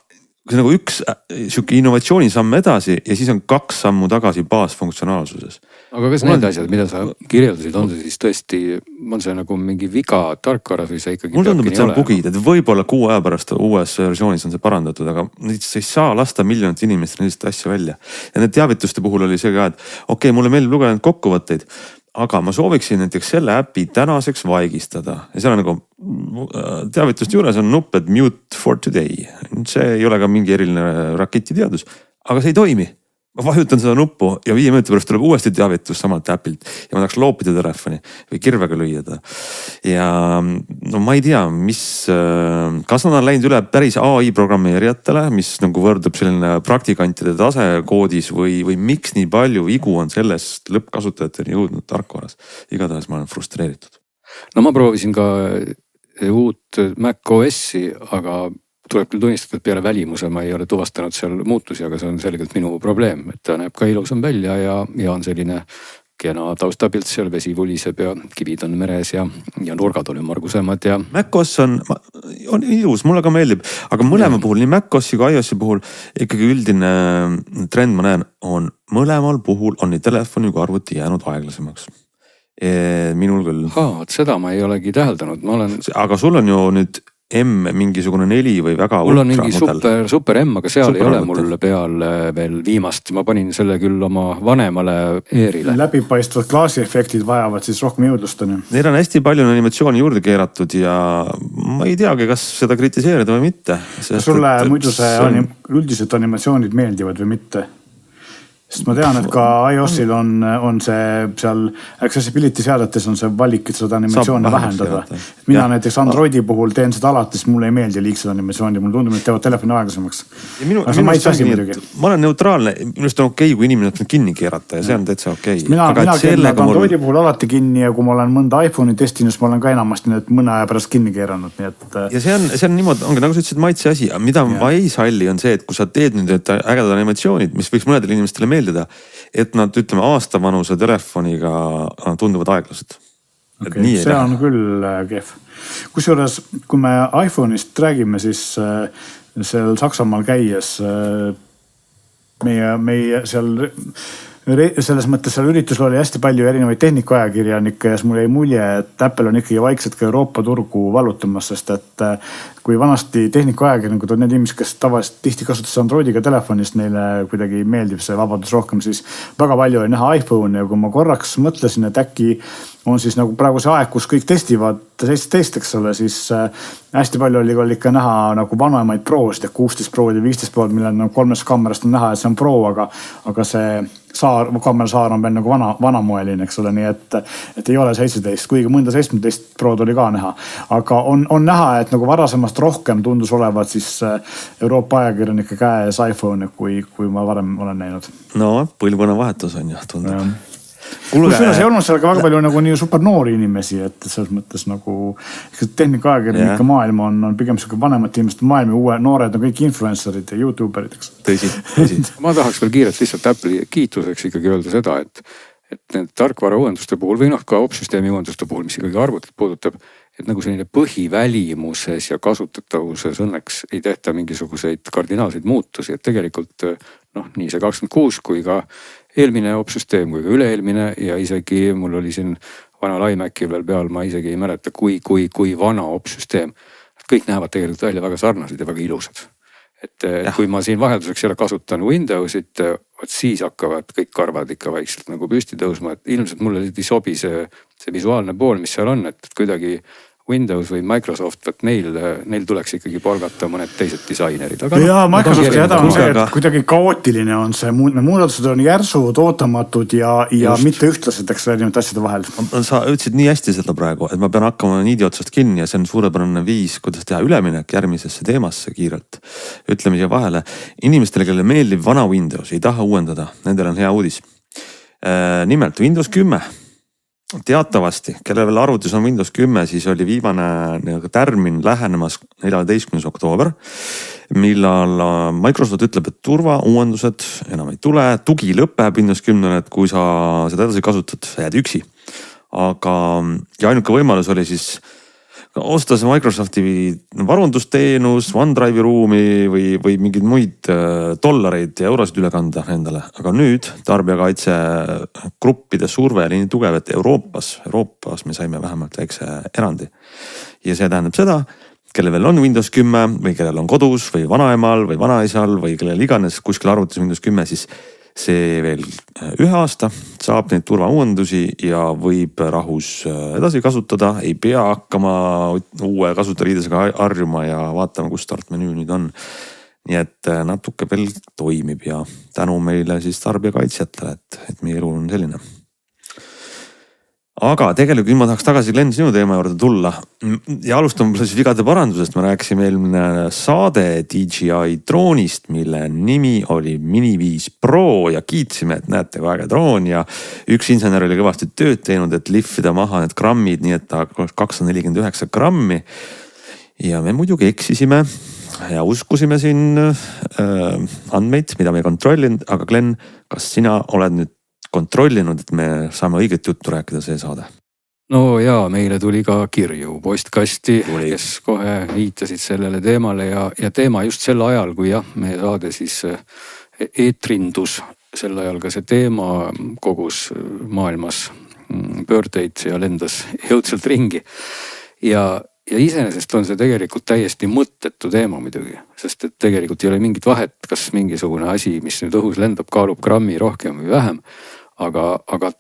see nagu üks siuke innovatsioonisamm edasi ja siis on 2 sammu tagasi baasfunktsionaalsuses. Aga kas need asjad, mida sa kirjeldasid, on see siis tõesti, on see nagu mingi viga tarkvaras või see ikkagi mul tundub, et see on bugid, et võib-olla 6 aja pärast uues versioonis on see parandatud, aga sa ei saa lasta miljonit inimest sellist asja välja. Ja need teavituste puhul oli see ka, et okei, mulle meeldib lugeda need kokkuvõtteid, aga ma sooviksin näiteks selle äpi tänaseks vaigistada. Ja seal on nagu teavituste juures on nupp, et mute for today. See ei ole ka mingi eriline raketiteadus, aga see ei toimi. Ma vajutan seda nuppu ja 5 minuti pärast tuleb uuesti teavitus samalt äpilt ja ma tahaks loopida telefoni või kirvega lüüa. Ja no ma ei tea, kas nad on läinud üle päris AI programmeerijatele, mis nagu võrdub selline praktikantide tase koodis või miks nii palju vigu on sellest lõppkasutajateni jõudnud tarkvaras. Igatahes ma olen frustreeritud. No ma proovisin ka uut Mac OS-i, aga tuleb küll tunnistada, et peale välimuse ma ei ole tuvastanud seal muutusi, aga see on selgelt minu probleem, et ta näeb ka ilusam välja ja on selline kena taustapilt seal, vesi vuliseb ja kivid on meres ja nurgad on ümmargusemad ja. MacOS on ilus, mulle ka meeldib, aga mõlema puhul, nii MacOS-i kui iOS-i puhul ikkagi üldine trend ma näen, on mõlemal puhul on nii telefoni kui arvuti jäänud aeglasemaks. Minul küll. Seda ma ei olegi täheldanud, aga sul on ju nüüd mingisugune 4 või väga mul on mingi super M, aga seal ei ole mul peal veel viimast. Ma panin selle küll oma vanemale Eerile. Läbipaistvad klaasiefektid vajavad siis rohkem jõudlust. Neil on hästi palju animatsiooni juurde keeratud ja ma ei teagi, kas seda kritiseerida või mitte. Sulle muidu üldiselt animatsioonid meeldivad või mitte? Sest ma tean, et ka iOS-il on see seal accessibility seadetes on see valik, et seda animatsiooni vähendada. Mina näiteks Androidi puhul teen seda alati, sest mulle ei meeldi liigsed animatsioonid, mulle tundub, et teevad telefoni aeglasemaks. Ma olen neutraalne, minust on okei, kui inimene on kinni keerata ja see on täitsa okei. Mina keeran Androidi puhul alati kinni ja kui ma olen mõnda iPhone'i testinud, siis ma olen ka enamasti need mõne aja pärast kinni keeranud. Ja see on niimoodi, ongi nagu sa ütlesid maitse asi, mida ma ei salli on see, et kui sa teed nüüd ägedad animatsioonid, mis võiks mõnedele inimestele meeldida, et nad ütleme aastavanuse telefoniga tunduvad aeglased. Okay, see on küll kehv. Kusjuures, kui me iPhone'ist räägime, siis seal Saksamaal käies meie seal selles mõttes seal üritusel oli hästi palju erinevaid tehnikuajakirjanikke ja mul jäi mulje, et Apple on ikkagi vaikselt ka Euroopa turgu vallutamas, sest et kui vanasti tehnikaajakirjanikud on need inimesed, kes tavaliselt tihti kasutasid Androidiga telefonist, neile kuidagi meeldib see vabadus rohkem, siis väga palju oli näha iPhone'i ja kui ma korraks mõtlesin, et äkki on siis nagu praegu see aeg, kus kõik testivad 17, eks ole, siis hästi palju oli ikka näha nagu vanemaid Pro'sid, 16 Pro'd ja 15 Pro'd, millel nagu 3 kaamerast on näha, et see on Pro, aga see kaamerasaar on veel nagu vanamoeline, eks ole, nii et ei ole 17, kuigi mõnda 17 Pro'd oli ka näha. Aga on näha, et nagu varasemast rohkem tundus olevat siis Euroopa ajakirjanike käes iPhone, kui ma varem olen näinud. No, põlvkonna vahetus on ju, tundub. Kusjuures ei olnud seal ka väga palju nagu nii super noori inimesi, et selles mõttes nagu tehnikaajakirjanike maailm on pigem siuke vanemate inimeste maailm ja noored on kõik influencerid ja YouTuberid, eks. Tõsi. Ma tahaks veel kiirelt lihtsalt Apple'i kiituseks ikkagi öelda seda, et need tarkvara uuenduste puhul või ka opsüsteemi uuenduste puhul, mis ikkagi arvutit puudutab, et nagu selline põhivälimuses ja kasutatavuses õnneks ei tehta mingisuguseid kardinaalseid muutusi, et tegelikult nii see 26 kui ka eelmine opsüsteem kui ka üle-eelmine ja isegi mul oli siin vanal iMacil veel peal, ma isegi ei mäleta, kui vana opsüsteem. Kõik näevad tegelikult välja väga sarnased ja väga ilusad. Et kui ma siin vahelduseks jälle kasutan Windowsit, siis hakkavad kõik karvad ikka vaikselt nagu püsti tõusma, et ilmselt mulle ei sobi see visuaalne pool, mis seal on, et kuidagi Windows või Microsoft, et neil tuleks ikkagi palgata mõned teised disainerid. Jaa, Microsofti häda on see, et kuidagi kaootiline on see. Muudatused on järsud, ootamatud ja mitte ühtlased, eks erinevate asjade vahel. Sa ütlesid nii hästi seda praegu, et ma pean hakkama niidi otsast kinni ja see on suurepärane viis, kuidas teha üleminek järgmisesse teemasse kiirelt. Ütleme siia vahele. Inimestele, kellele meeldib vana Windows, ei taha uuendada, nendel on hea uudis. Nimelt Windows 10. Teatavasti, kellel veel arvutis on Windows 10, siis oli viimane tärmin lähenemas 14. oktoober, millal Microsoft ütleb, et turvauuendused enam ei tule, tugi lõpeb Windows 10, et kui sa seda edasi kasutad, sa jääd üksi. Aga ja ainuke võimalus oli siis osta see Microsofti varundusteenus, OneDrive'i ruumi või mingeid muid dollareid ja eurosid üle kanda endale. Aga nüüd tarbijakaitse gruppide surve oli nii tugev, et Euroopas me saime vähemalt väikse erandi. Ja see tähendab seda, kellel veel on Windows 10 või kellel on kodus või vanaemal või vanaisal või kellel iganes kuskil arvutis Windows 10, siis see veel 1 aasta saab neid turvauuendusi ja võib rahus edasi kasutada, ei pea hakkama uue kasutajaliidesega harjuma ja vaatama, kus startmenüü nüüd on. Nii et natuke veel toimib ja tänu meile siis tarbijakaitsjatele, et meie elu on selline. Aga tegelikult ma tahaks tagasi Glen sinu teema juurde tulla ja alustame siis vigade parandusest. Me rääkisime eelmine saade DJI droonist, mille nimi oli Mini 5 Pro ja kiitsime, et näete kui äge droon ja üks insener oli kõvasti tööd teinud, et lihvida maha need grammid, nii et ta 249 grammi. Ja me muidugi eksisime ja uskusime siin andmeid, mida me ei kontrollinud, aga Glen, kas sina oled nüüd kontrollinud, et me saame õiget juttu rääkida see saade? No jaa, meile tuli ka kirju postkasti, kes kohe viitasid sellele teemale ja teema just sel ajal, kui meie saade siis eetrindus, sel ajal ka see teema kogus maailmas pöördeid ja lendas jõudsalt ringi. Ja iseenesest on see tegelikult täiesti mõttetu teema muidugi, sest et tegelikult ei ole mingit vahet, kas mingisugune asi, mis nüüd õhus lendab, kaalub grammi rohkem või vähem. Aga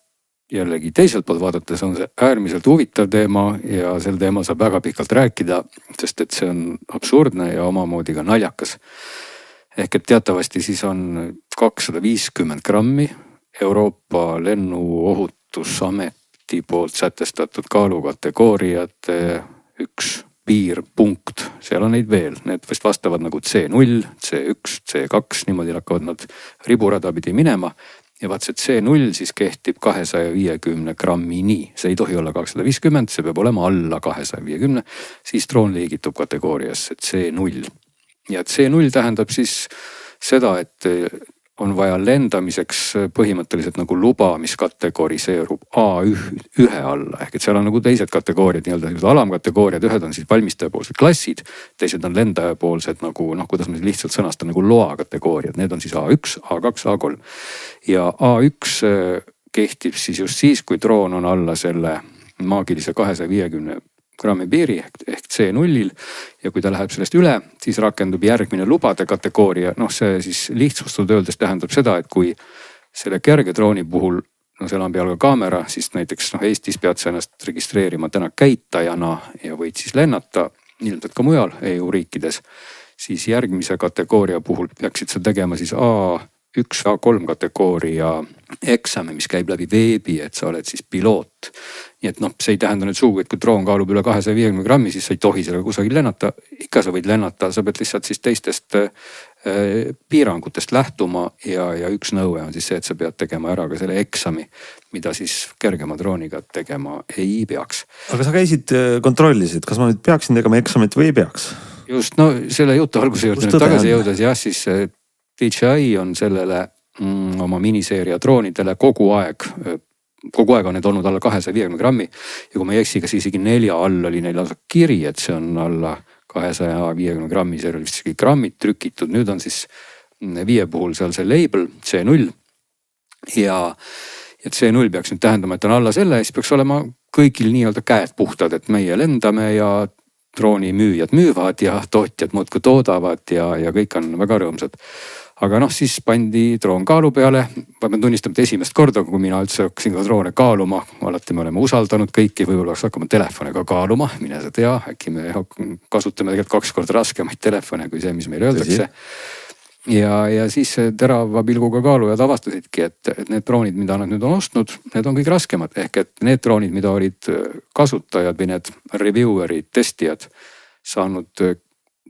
jällegi teiselt poolt vaadates on see äärmiselt huvitav teema ja sel teemal saab väga pikalt rääkida, sest et see on absurdne ja omamoodi ka naljakas. Ehk et teatavasti siis on 250 grammi Euroopa lennuohutusameti poolt sätestatud kaalukategooriate üks piirpunkt. Seal on neid veel, need vist vastavad nagu C0, C1, C2, niimoodi hakkavad nad riburada pidi minema. Ja vaat see C0 siis kehtib 250 grammini. See ei tohi olla 250, see peab olema alla 250. Siis droon liigitub kategooriasse C0. Ja C0 tähendab siis seda, et on vaja lendamiseks põhimõtteliselt nagu luba, mis kategoriseerub A1 alla. Ehk et seal on nagu teised kategooriad, nii-öelda alamkategooriad, ühed on siis valmistajapoolsed klassid, teised on lendajapoolsed nagu, kuidas me lihtsalt sõnastan nagu loa kategooriad. Need on siis A1, A2, A3. Ja A1 kehtib siis just siis, kui droon on alla selle maagilise 250 grammi piiri ehk C0-il ja kui ta läheb sellest üle, siis rakendub järgmine lubade kategooria. Noh, see siis lihtsustatud öeldes tähendab seda, et kui selle kerge drooni puhul, no seal on peal ka kaamera, siis näiteks Eestis pead sa ennast registreerima täna käitajana ja võid siis lennata ilmselt ka mujal EU riikides, siis järgmise kategooria puhul peaksid sa tegema siis A1, A3 kategooria eksami, mis käib läbi veebi, et sa oled siis piloot. Nii et see ei tähenda nüüd sugu, et kui droon kaalub üle 250 grammi, siis sa ei tohi sellega kusagil lennata. Ikka sa võid lennata, sa pead lihtsalt siis teistest piirangutest lähtuma ja üks nõue on siis see, et sa pead tegema ära ka selle eksami, mida siis kergema drooniga tegema ei peaks. Aga sa käisid, kontrollisid, kas ma nüüd peaksin tegema eksamit või ei peaks? Just, selle jutu alguse juurde nüüd tagasi jõudes, jah, siis DJI on sellele oma miniseeria droonidele kogu aeg on need olnud alla 250 grammi ja kui ma ei eksi, kas isegi 4 all oli neil lausa kiri, et see on alla 250 grammi, see oli vist grammid trükitud, nüüd on siis 5 puhul seal see label C0 ja C0 peaks nüüd tähendama, et on alla selle ja siis peaks olema kõigil nii-öelda käed puhtad, et meie lendame ja droonimüüjad müüvad ja tootjad muudkui toodavad ja kõik on väga rõõmsad. Aga siis pandi droon kaalu peale, ma pean tunnistama, et esimest korda, kui mina üldse hakkasin ka droone kaaluma, alati me oleme usaldanud kõiki, võib-olla peaks hakkama telefone ka kaaluma, mine sa tea, äkki me kasutame tegelikult 2 korda raskemaid telefone kui see, mis meile öeldakse. Ja siis terava pilguga kaalujad avastasidki, et need droonid, mida nad nüüd on ostnud, need on kõik raskemad. Ehk et need droonid, mida olid kasutajad või need reviewerid, testijad saanud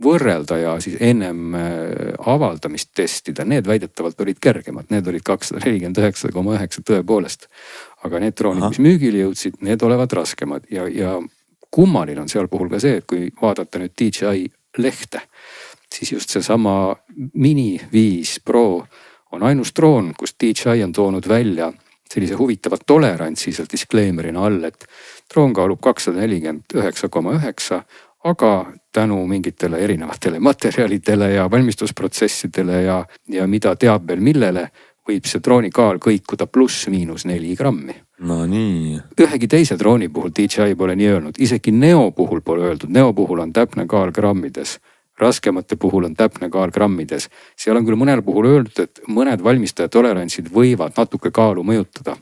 võrrelda ja siis ennem avaldamist testida, need väidetavalt olid kergemad, need olid 249,9 tõepoolest. Aga need droonid, mis müügile jõudsid, need olevat raskemad ja kummaline on seal puhul ka see, et kui vaadata nüüd DJI lehte, siis just seesama Mini 5 Pro on ainus droon, kus DJI on toonud välja sellise huvitava tolerantsi seal disclaimerina all, et droon kaalub 249,9, aga tänu mingitele erinevatele materjalidele ja valmistusprotsessidele ja mida teab veel millele, võib see drooni kaal kõikuda +–4 grammi. No nii. Ühegi teise drooni puhul DJI pole nii öelnud, isegi Neo puhul pole öeldud, Neo puhul on täpne kaal grammides. Raskemate puhul on täpne kaal grammides. Seal on küll mõnel puhul öeldud, et mõned valmistaja tolerantsid võivad natuke kaalu mõjutada.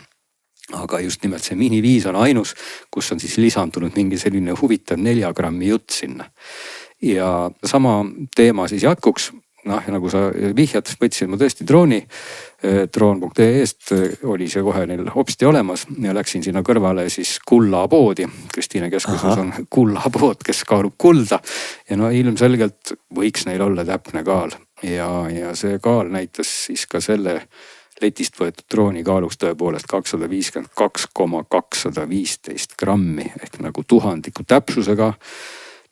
Aga just nimelt see Mini 5 on ainus, kus on siis lisandunud mingi selline huvitav 4 grammi jutt sinna. Ja sama teema siis jätkuks. Ja nagu sa vihjad, võtsin ma tõesti drooni. Droon.ee-st oli see kohe neil hopsti olemas ja läksin sinna kõrvale siis kullapoodi. Kristiine keskuses on kullapood, kes kaalub kulda. Ja ilmselgelt võiks neil olla täpne kaal. Ja see kaal näitas siis ka selle letist võetud drooni kaaluks tõepoolest 252,215 grammi ehk nagu tuhandiku täpsusega.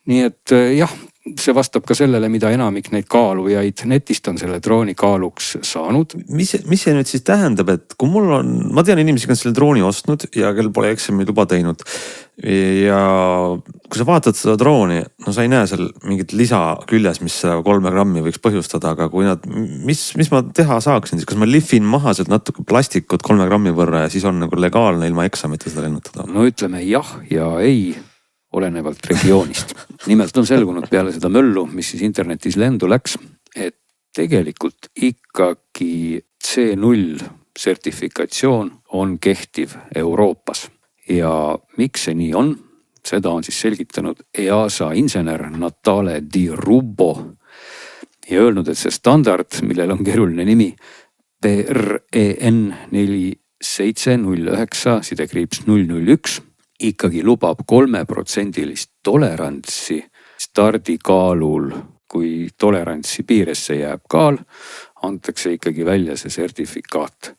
Nii et jah, see vastab ka sellele, mida enamik neid kaalujaid netist on selle drooni kaaluks saanud. Mis see nüüd siis tähendab, et kui mul on, ma tean inimesi, kes selle drooni ostnud ja kel pole eksami luba teinud. Ja kui sa vaatad seda drooni, sa ei näe seal mingit lisa küljes, mis 3 grammi võiks põhjustada, aga kui mis ma teha saaksin, siis kas ma lihvin maha sealt natuke plastikut 3 grammi võrra ja siis on nagu legaalne ilma eksamita seda lennutada? No ütleme jah ja ei. Olenevalt regioonist. Nimelt on selgunud peale seda möllu, mis siis internetis lendu läks, et tegelikult ikkagi C0 sertifikatsioon on kehtiv Euroopas. Ja miks see nii on? Seda on siis selgitanud EASA insener Natale Di Rubbo ja öelnud, et see standard, millel on keeruline nimi PREN 4709-001 ikkagi lubab 3% tolerantsi stardikaalul. Kui tolerantsi piiresse jääb kaal, antakse ikkagi välja see sertifikaat.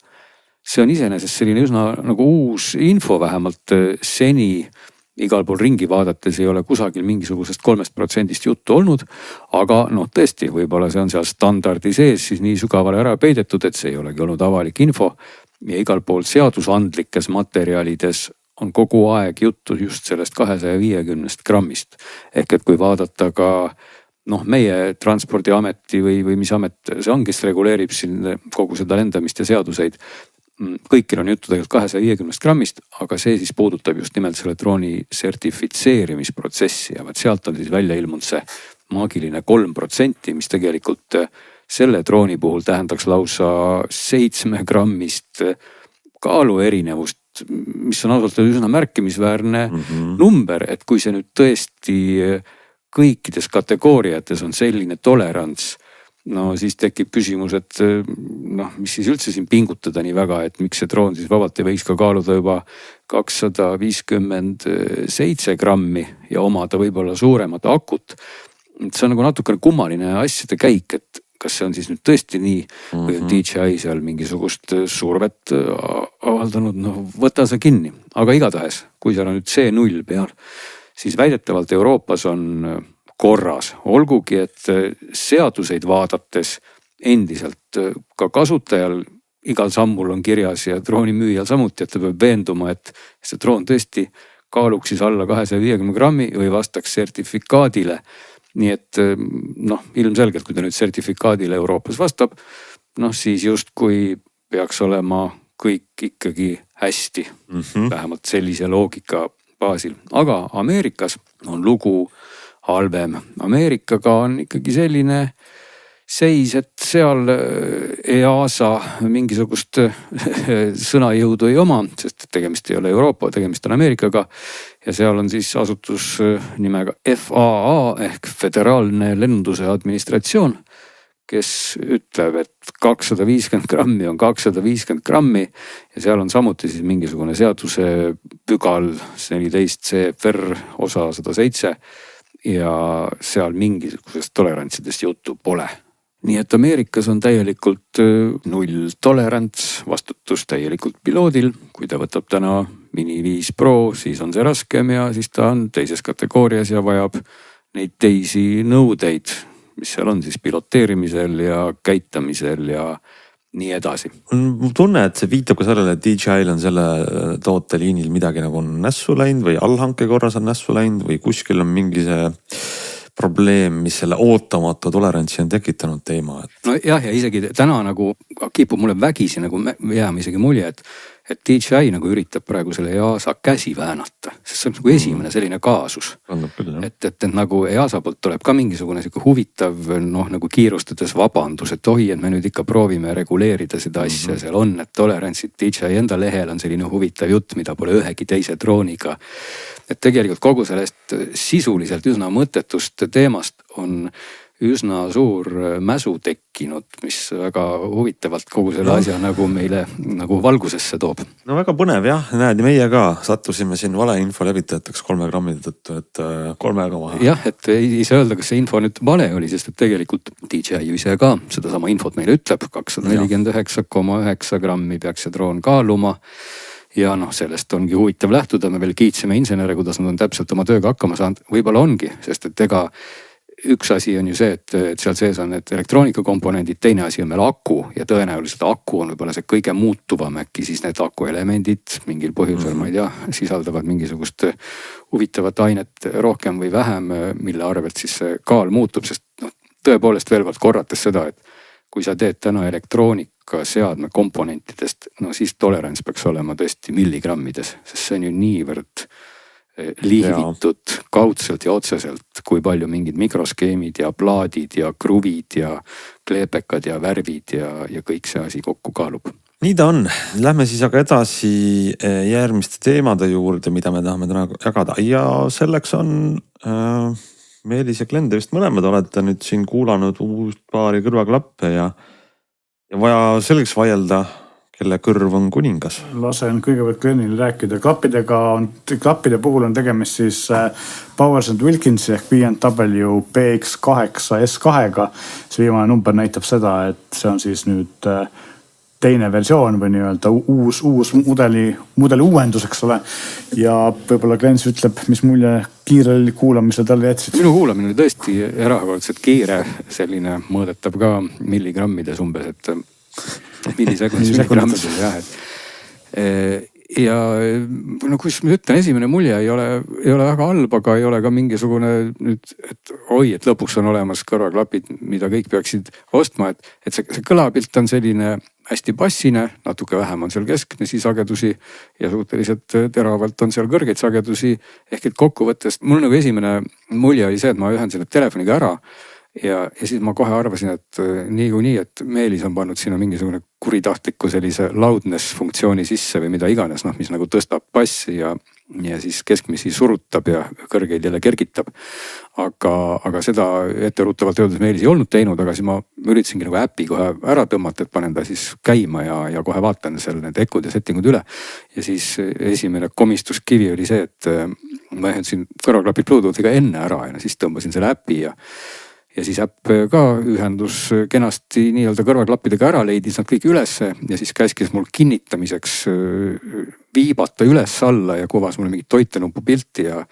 See on iseenesest selline üsna nagu uus info, vähemalt seni igal pool ringi vaadates ei ole kusagil mingisugusest 3% juttu olnud. Aga tõesti, võib-olla see on seal standardi sees siis nii sügavale ära peidetud, et see ei olegi olnud avalik info. Ja igal pool seadusandlikes materjalides on kogu aeg juttu just sellest 250 grammist. Ehk et kui vaadata ka meie transpordiameti või mis amet see on, kes reguleerib siin kogu seda lendamist ja seaduseid. kõikil on juttu tegelikult 250 grammist, aga see siis puudutab just nimelt selle drooni sertifitseerimisprotsessi ja sealt on siis välja ilmunud see maagiline 3%, mis tegelikult selle drooni puhul tähendaks lausa 7 grammist kaalu erinevust, mis on ausalt üsna märkimisväärne number, et kui see nüüd tõesti kõikides kategooriates on selline tolerants, no siis tekib küsimus, et noh, mis siis üldse siin pingutada nii väga, et miks see droon siis vabalt ei võiks ka kaaluda juba 257 grammi ja omada võib-olla suuremat akut. See on nagu natukene kummaline asjade käik, et kas see on siis nüüd tõesti nii või on DJI seal mingisugust survet avaldanud, no võta see kinni. Aga igatahes, kui seal on nüüd C0 peal, siis väidetavalt Euroopas on korras, olgugi et seaduseid vaadates endiselt ka kasutajal igal sammul on kirjas ja drooni müüjal samuti, et ta peab veenduma, et see droon tõesti kaaluks siis alla 250 grammi või vastaks sertifikaadile. Nii et noh, ilmselgelt, kui ta nüüd sertifikaadile Euroopas vastab, noh siis justkui peaks olema kõik ikkagi hästi, vähemalt sellise loogika baasil. Aga Ameerikas on lugu halvem. Ameerikaga on ikkagi selline seis, et seal EASA mingisugust sõnajõudu ei oma, sest tegemist ei ole Euroopa, tegemist on Ameerikaga. Ja seal on siis asutus nimega FAA ehk Föderaalne lennunduse administratsioon, kes ütleb, et 250 grammi on 250 grammi ja seal on samuti siis mingisugune seaduse pügal 14 CFR osa 107 ja seal mingisugusest tolerantsidest juttu pole. Nii et Ameerikas on täielikult 0 tolerants, vastutus täielikult piloodil. Kui ta võtab täna Mini 5 Pro, siis on see raskem ja siis ta on teises kategoorias ja vajab neid teisi nõudeid, mis seal on siis piloteerimisel ja käitamisel ja nii edasi. Mul tunne, et see viitab ka sellele, et DJI-l on selle tooteliinil midagi nagu on nässu läinud või allhanke korras on nässu läinud või kuskil on mingi see probleem, mis selle ootamatu tolerantsi on tekitanud teema. No jah, ja isegi täna nagu kipub mulle vägisi nagu jääma isegi mulje, et DJI nagu üritab praegu selle EASA käsi väänata, sest see on nagu esimene selline kaasus. Et nagu EASA poolt tuleb ka mingisugune huvitav nagu kiirustades vabandus, et ohi, et me nüüd ikka proovime reguleerida seda asja, seal on, et tolerantsid DJI enda lehel on selline huvitav jutt, mida pole ühegi teise drooniga. Et tegelikult kogu sellest sisuliselt üsna mõttetust teemast on üsna suur mäsu tekkinud, mis väga huvitavalt kogu selle asja nagu meile nagu valgusesse toob. No väga põnev jah, näed, meie ka sattusime siin valeinfo levitajateks 3 grammide tõttu, et 3,. Jah, et ei saa öelda, kas see info nüüd vale oli, sest et tegelikult DJI ju ise ka sedasama infot meile ütleb, 249,9 grammi peaks see droon kaaluma. Ja noh, sellest ongi huvitav lähtuda, me veel kiitsime insenere, kuidas nad on täpselt oma tööga hakkama saanud. Võib-olla ongi, sest et ega üks asi on ju see, et seal sees on need elektroonikakomponendid, teine asi on meil aku ja tõenäoliselt aku on võib-olla see kõige muutuvam, äkki siis need akuelemendid mingil põhjusel, ma ei tea, sisaldavad mingisugust huvitavat ainet rohkem või vähem, mille arvelt siis see kaal muutub, sest noh, tõepoolest veel korrates seda, et kui sa teed täna elektroonikaseadme komponentidest, no siis tolerants peaks olema tõesti milligrammides, sest see on ju niivõrd liivitud kaudselt ja otseselt, kui palju mingid mikroskeemid ja plaadid ja kruvid ja kleepekad ja värvid ja kõik see asi kokku kaalub. Nii ta on. Lähme siis aga edasi järgmiste teemade juurde, mida me tahame täna jagada ja selleks on Meelis ja Glen, te vist mõlemad olete nüüd siin kuulanud uut paari kõrvaklappe ja vaja selgeks vaielda, kelle kõrv on kuningas. Lasen kõigepealt Glenil rääkida. Klappide puhul on tegemist siis Bowers & Wilkinsi ehk BMW BX8 S2-ga. See viimane number näitab seda, et see on siis nüüd teine versioon või nii-öelda uus mudeli uuendus, eks ole. Ja võib-olla Glen ütleb, mis mulje kiirel kuulamisel talle jätsid. Minu kuulamine oli tõesti erakordselt kiire, selline mõõdetav ka milligrammides umbes, et millisekundis, jah. Ja no kui ma ütlen, esimene mulje ei ole väga halb, aga ei ole ka mingisugune nüüd, et oi, et lõpuks on olemas kõrvaklapid, mida kõik peaksid ostma, et see kõlapilt on selline hästi bassine, natuke vähem on seal keskmisi sagedusi ja suhteliselt teravalt on seal kõrgeid sagedusi. Ehk et kokkuvõttes mul nagu esimene mulje oli see, et ma ühendasin need telefoniga ära ja siis ma kohe arvasin, et niikuinii, et Meelis on pannud sinna mingisugune kuritahtliku sellise loudness funktsiooni sisse või mida iganes, noh, mis nagu tõstab bassi ja siis keskmisi surutab ja kõrgeid jälle kergitab. Aga seda etteruttavalt öeldes Meelis ei olnud teinud, aga siis ma üritasingi nagu äpi kohe ära tõmmata, et panen ta siis käima ja kohe vaatan seal need ekud ja settingud üle. Ja siis esimene komistuskivi oli see, et ma ühendasin kõrvaklapid Bluetoothiga enne ära ja siis tõmbasin selle äpi ja siis äpp ka ühendus kenasti nii-öelda kõrvaklappidega ära, leidis nad kõik ülesse ja siis käskis mul kinnitamiseks viibata üles-alla ja kuvas mulle mingit toitenupu pilti ja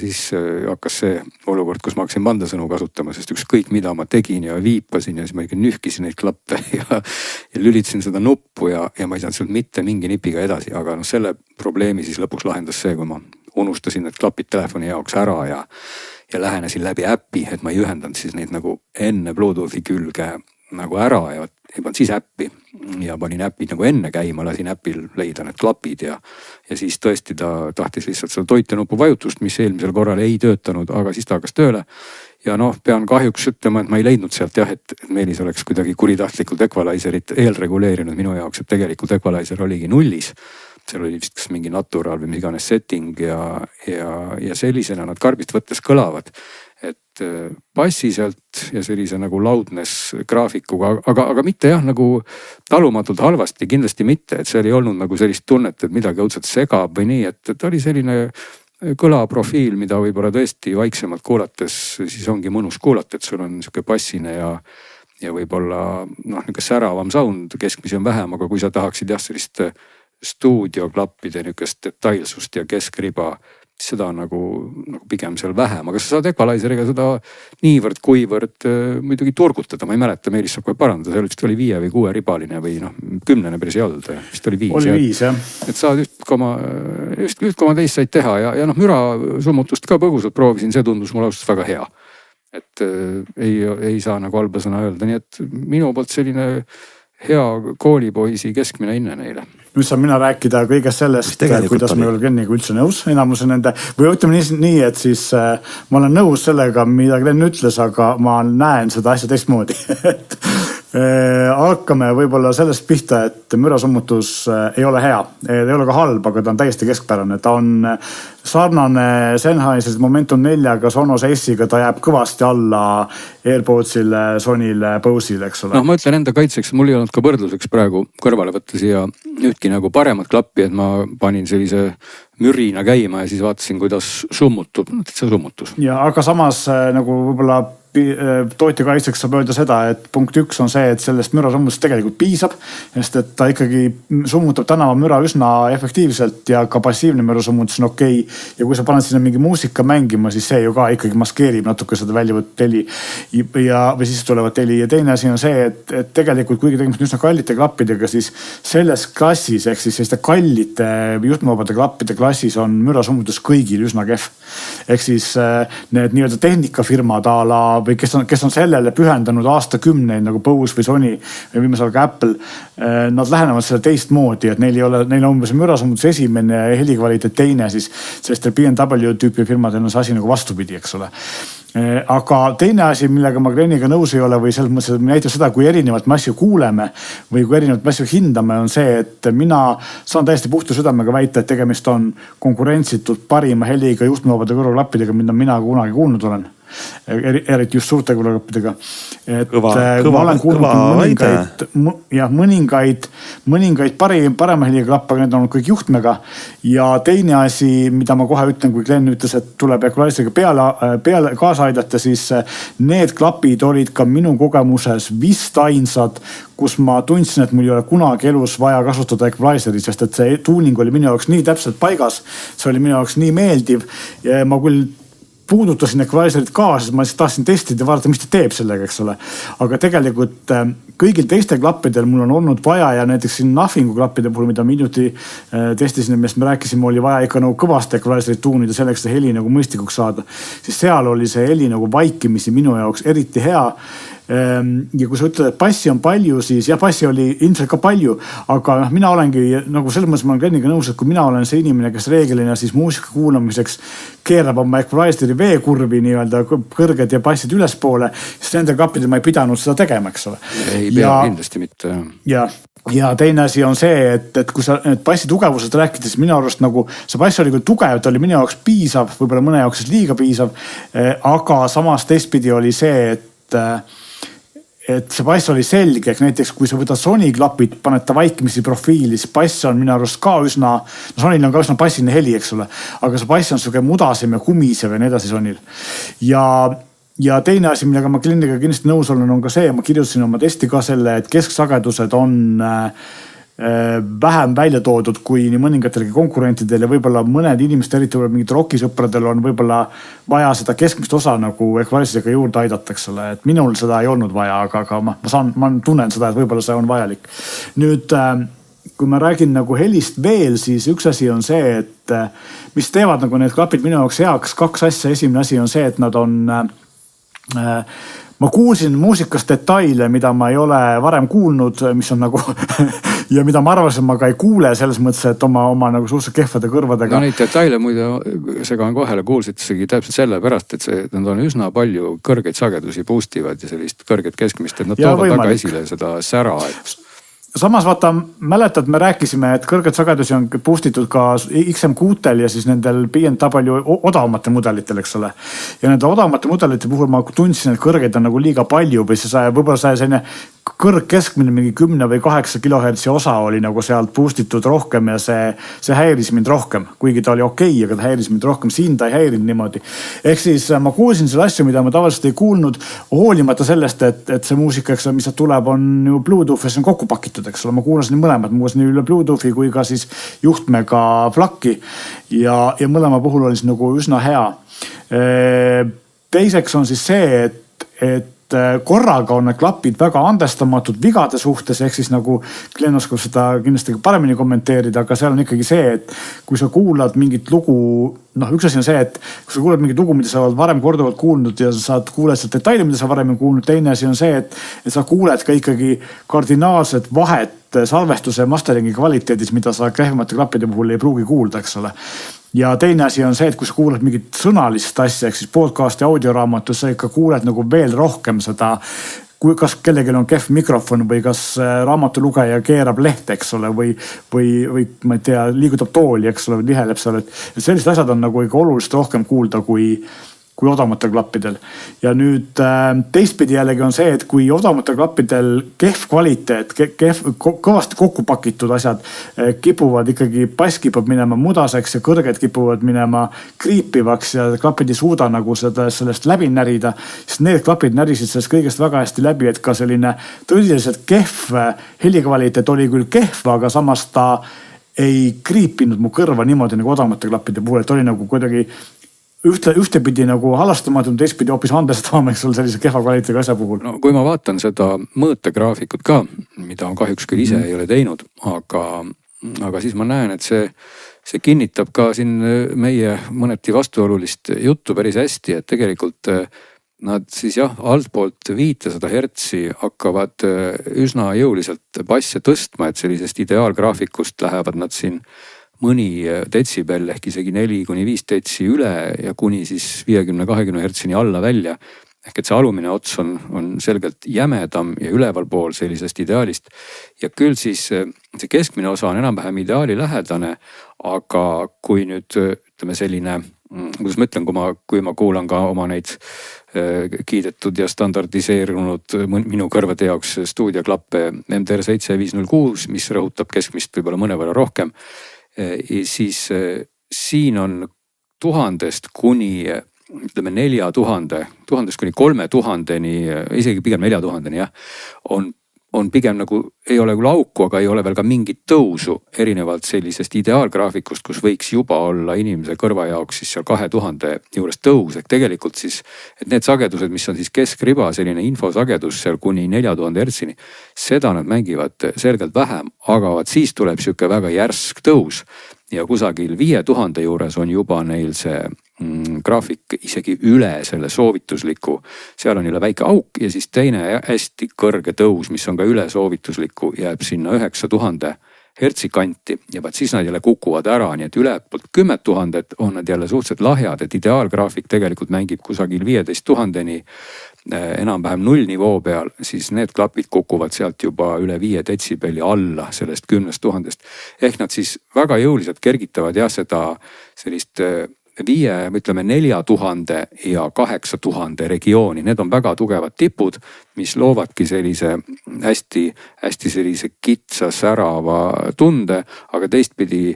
siis hakkas see olukord, kus ma hakkasin vandesõnu kasutama, sest ükskõik mida ma tegin ja viipasin ja siis ma ikka nühkisin neid klappe ja lülitasin seda nuppu ja ma ei saanud sealt mitte mingi nipiga edasi, aga noh, selle probleemi siis lõpuks lahendas see, kui ma unustasin need klapid telefoni jaoks ära ja lähenesin läbi äppi, et ma ei ühendanud siis neid nagu enne Bluetoothi külge nagu ära ja panin siis äppi ja panin äpid nagu enne käima, lasin äpil leida need klapid ja siis tõesti ta tahtis lihtsalt seda toitenupu vajutust, mis eelmisel korral ei töötanud, aga siis ta hakkas tööle. Ja noh, pean kahjuks ütlema, et ma ei leidnud sealt jah, et Meelis oleks kuidagi kuritahtlikult equalizer'it eelreguleerinud minu jaoks, et tegelikult equalizer oligi nullis. Seal oli vist kas mingi natural või mis iganes setting ja sellisena nad karbist võttes kõlavad. Et bassi sealt ja sellise nagu loudness graafikuga, aga mitte jah, nagu talumatult halvasti, kindlasti mitte, et seal ei olnud nagu sellist tunnet, et midagi õudselt segab või nii, et ta oli selline kõlaprofiil, mida võib-olla tõesti vaiksemalt kuulates siis ongi mõnus kuulata, et sul on niisugune bassine ja võib-olla noh, niisugune säravam sound, keskmisi on vähem, aga kui sa tahaksid jah, sellist stuudioklappide niisugust detailsust ja keskriba, seda on nagu pigem seal vähem, aga sa saad equalizeriga seda niivõrd kuivõrd muidugi turgutada, ma ei mäleta, Meelis saab kohe parandada, seal vist oli 5 või 6 ribaline või noh, 10 päris ei olnud, vist oli 5. Oli 5 jah. Et saad 1,2 said teha ja noh, müra summutust ka põgusalt proovisin, see tundus mulle ausalt väga hea. Et ei saa nagu halba sõna öelda, nii et minu poolt selline hea koolipoisi keskmine hinne neile. Nüüd saan mina rääkida kõigest sellest, kuidas me Gleniga üldse nõus enamuse nende, või ütleme nii, et siis ma olen nõus sellega, mida Glen ütles, aga ma näen seda asja teistmoodi. Hakkame võib-olla sellest pihta, et mürasummutus ei ole hea, ei ole ka halb, aga ta on täiesti keskpärane. Ta on sarnane Sennheiser Momentum 4-ga, Sonos S-iga, ta jääb kõvasti alla AirPodsile, Sonyle, Bose'ile, eks ole. Noh, ma ütlen enda kaitseks, mul ei olnud ka võrdluseks praegu kõrvale võtta siia ühtki nagu paremat klappi, et ma panin sellise mürina käima ja siis vaatasin, kuidas summutub, see summutus. Ja aga samas nagu võib-olla tootja kaitseks saab öelda seda, et punkt 1 on see, et sellest mürasummutust tegelikult piisab, sest et ta ikkagi summutab tänava müra üsna efektiivselt ja ka passiivne mürasummutus on okei. Ja kui sa paned sinna mingi muusika mängima, siis see ju ka ikkagi maskeerib natuke seda väljavõtt heli või siis tulevat heli. Ja teine asi on see, et tegelikult kuigi tegemist üsna kallite klappidega, siis selles klassis ehk siis selliste kallite juhtmevabade klappide klassis on mürasummutus kõigil üsna kehv. Ehk siis need nii-öelda tehnikafirmad ala või kes on sellele pühendanud aastakümneid nagu Bose või Sony või viimasel ka Apple, nad lähenevad selle teistmoodi, et neil on umbes mürasummutus esimene ja helikvaliteet teine, siis sellistel BMW tüüpi firmadel on see asi nagu vastupidi, eks ole. Aga teine asi, millega ma Gleniga nõus ei ole või selles mõttes, et näitab seda, kui erinevalt me asju kuuleme või kui erinevalt me asju hindame, on see, et mina saan täiesti puhta südamega väita, et tegemist on konkurentsitult parima heliga juhtmevabade kõrvaklappidega, mida mina kunagi kuulnud olen. Eriti just suurte kõrvaklappidega. Ma olen kuulnud mõningaid parema heliga klappe, aga need on kõik juhtmega. Ja teine asi, mida ma kohe ütlen, kui Glen ütles, et tuleb equalizeriga peale kaasa aidata, siis need klapid olid ka minu kogemuses vist ainsad, kus ma tundsin, et mul ei ole kunagi elus vaja kasutada equalizerit, sest et see tuuning oli minu jaoks nii täpselt paigas, see oli minu jaoks nii meeldiv ja ma küll puudutasin equalizerit ka, sest ma tahtsin testida ja vaadata, mis ta teeb sellega, eks ole. Aga tegelikult kõigil teistel klappidel mul on olnud vaja ja näiteks siin Nothingu klappide puhul, mida me hiljuti testisin, millest me rääkisime, oli vaja ikka nagu kõvasti equalizerit tuunida selleks, see heli nagu mõistlikuks saada. Siis seal oli see heli nagu vaikimisi minu jaoks eriti hea. Ja kui sa ütled, et passi on palju, siis jah, passi oli ilmselt ka palju, aga mina olengi nagu selles mõttes ma olen Gleniga nõus, et kui mina olen see inimene, kes reeglina siis muusika kuulamiseks keerab oma equalizeri veekurvi nii-öelda kõrged ja passid ülespoole, siis nende klappidel ma ei pidanud seda tegema, eks ole. Ei pea kindlasti mitte. Ja teine asi on see, et kui sa passi tugevusest rääkides, minu arust nagu see pass oli küll tugev, ta oli minu jaoks piisav, võib-olla mõne jaoks liiga piisav, aga samas teistpidi oli see, et see bass oli selge, näiteks kui sa võtad Sony klapid, paned ta vaikimisi profiili, siis bass on minu arust ka üsna, Sonyl on ka üsna bassiline heli, eks ole, aga see bass on siuke mudasem ja kumisev ja nii edasi Sonyl. Ja teine asi, millega ma Gleniga kindlasti nõus olen, on ka see, ma kirjutasin oma testi ka selle, et kesksagedused on vähem välja toodud kui nii mõningatelgi konkurentidel ja võib-olla mõned inimesed, eriti mingid rokisõpradel on võib-olla vaja seda keskmist osa nagu equalizeriga juurde aidata, eks ole, et minul seda ei olnud vaja, aga ma tunnen seda, et võib-olla see on vajalik. Nüüd, kui ma räägin nagu helist veel, siis üks asi on see, et mis teevad nagu need klapid minu jaoks heaks, kaks asja. Esimene asi on see, et nad on ma kuulsin muusikas detaile, mida ma ei ole varem kuulnud, mis on nagu ja mida ma arvasin, ma ka ei kuule selles mõttes, et oma nagu suhteliselt kehvade kõrvadega. No neid detaile muide segan kohele kuulsitegi täpselt selle pärast, et nad on üsna palju kõrgeid sagedusi boostivad ja sellist kõrget keskmist, et nad toovad väga esile seda sära, et samas vaata, mäletad, me rääkisime, et kõrged sagedusi on boostitud ka XM6-tel ja siis nendel BMW odavamatel mudelitel, eks ole. Ja nende odavamate mudelite puhul ma tundsin, et kõrgeid on nagu liiga palju või võib-olla selline kõrgkeskmine mingi 10 või 8 kilohertsi osa oli nagu sealt boostitud rohkem ja see häiris mind rohkem. Kuigi ta oli okei, aga ta häiris mind rohkem. Siin ta ei häirinud niimoodi. Ehk siis ma kuulsin selle asju, mida ma tavaliselt ei kuulnud, hoolimata sellest, et see muusika, eks, mis tuleb, on ju Bluetooth'is on kokku pakitud, eks ole. Ma kuulasin mõlemad, muuseas nii üle Bluetoothi kui ka siis juhtmega FLAC-i ja mõlema puhul oli siis nagu üsna hea. Teiseks on siis see, et korraga on need klapid väga andestamatud vigade suhtes, ehk siis nagu Glen oskab seda kindlasti paremini kommenteerida, aga seal on ikkagi see, et kui sa kuulad mingit lugu, üks asi on see, et kui sa kuulad mingit lugu, mida sa oled varem korduvalt kuulnud ja sa kuuled sealt detaili, mida sa varem ei kuulnud, teine asi on see, et sa kuuled ka ikkagi kardinaalset vahet salvestuse ja masteringi kvaliteedis, mida sa kehvemate klappide puhul ei pruugi kuulda, eks ole. Ja teine asi on see, et kui sa kuuled mingit sõnalist asja, ehk siis podcast ja audioraamatust, sa ikka kuuled nagu veel rohkem seda, kas kellelgi on kehv mikrofon või kas raamatulugeja keerab lehte, eks ole, või ma ei tea, liigutab tooli, eks ole, liheleb seal, et sellised asjad on nagu ikka oluliselt rohkem kuulda kui odavamatel klappidel. Ja nüüd teistpidi jällegi on see, et kui odavamatel klappidel kehv kvaliteet, kõvasti kokku pakitud asjad kipuvad ikkagi, bass kipub minema mudaseks ja kõrged kipuvad minema kriipivaks ja klapid ei suuda nagu sellest läbi närida, siis need klapid närisid sellest kõigest väga hästi läbi, et ka selline tõeliselt kehv helikvaliteet oli küll kehv, aga samas ta ei kriipinud mu kõrva niimoodi nagu odavamate klappide puhul, et oli nagu kuidagi ühtepidi nagu halastamatum, teistpidi hoopis andestavam, eks ole, sellise kehva kvaliteediga asja puhul. No, kui ma vaatan seda mõõtegraafikut ka, mida on kahjuks küll ise ei ole teinud, aga siis ma näen, et see kinnitab ka siin meie mõneti vastuolulist juttu päris hästi, et tegelikult nad siis jah, altpoolt 500 hertsi hakkavad üsna jõuliselt basse tõstma, et sellisest ideaalgraafikust lähevad nad siin mõni detsibel ehk isegi 4-5 detsi üle ja kuni siis 50-20 hertsini alla välja. Ehk et see alumine ots on selgelt jämedam ja ülevalpool sellisest ideaalist. Ja küll siis see keskmine osa on enam-vähem ideaali lähedane, aga kui nüüd ütleme selline, kuidas ma ütlen, kui ma kuulan ka oma neid kiidetud ja standardiseerunud minu kõrvade jaoks stuudioklappe MDR 7506, mis rõhutab keskmist võib-olla mõnevõrra rohkem, siis siin on 1000 kuni ütleme 4000, 1000 kuni 3000-ni, isegi pigem 4000-ni jah, on on pigem nagu, ei ole küll auku, aga ei ole veel ka mingit tõusu erinevalt sellisest ideaalgraafikust, kus võiks juba olla inimese kõrva jaoks siis seal 2000 juures tõus. Ehk tegelikult siis, et need sagedused, mis on siis keskriba, selline infosagedus seal kuni 4000 hertsini, seda nad mängivad selgelt vähem, aga vaat siis tuleb sihuke väga järsk tõus. Ja kusagil 5000 juures on juba neil see graafik isegi üle selle soovitusliku. Seal on jälle väike auk ja siis teine hästi kõrge tõus, mis on ka üle soovitusliku, jääb sinna 9000 hertsi kanti. Ja vaat siis nad jälle kukuvad ära, nii et ülepoolt 10 000 on nad jälle suhteliselt lahjad, et ideaalgraafik tegelikult mängib kusagil 15 000-ni enam-vähem nullnivoo peal, siis need klapid kukuvad sealt juba üle 5 detsibelli alla sellest 10 000-st. Ehk nad siis väga jõuliselt kergitavad jah seda sellist 4000 ja 8000 regiooni. Need on väga tugevad tipud, mis loovadki sellise hästi sellise kitsa särava tunde, aga teistpidi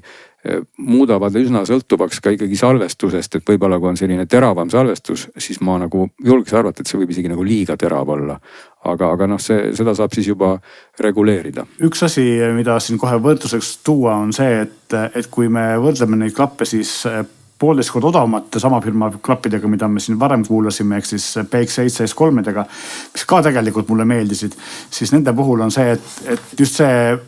muudavad üsna sõltuvaks ka ikkagi salvestusest, et võib-olla kui on selline teravam salvestus, siis ma nagu julgeks arvata, et see võib isegi nagu liiga terav olla. Aga noh, seda saab siis juba reguleerida. Üks asi, mida siin kohe võrdluseks tuua on see, et kui me võrdleme neid klappe siis 1,5 korda odavamate sama firma klappidega, mida me siin varem kuulasime, ehk siis PX7 S3-dega, mis ka tegelikult mulle meeldisid, siis nende puhul on see, et just see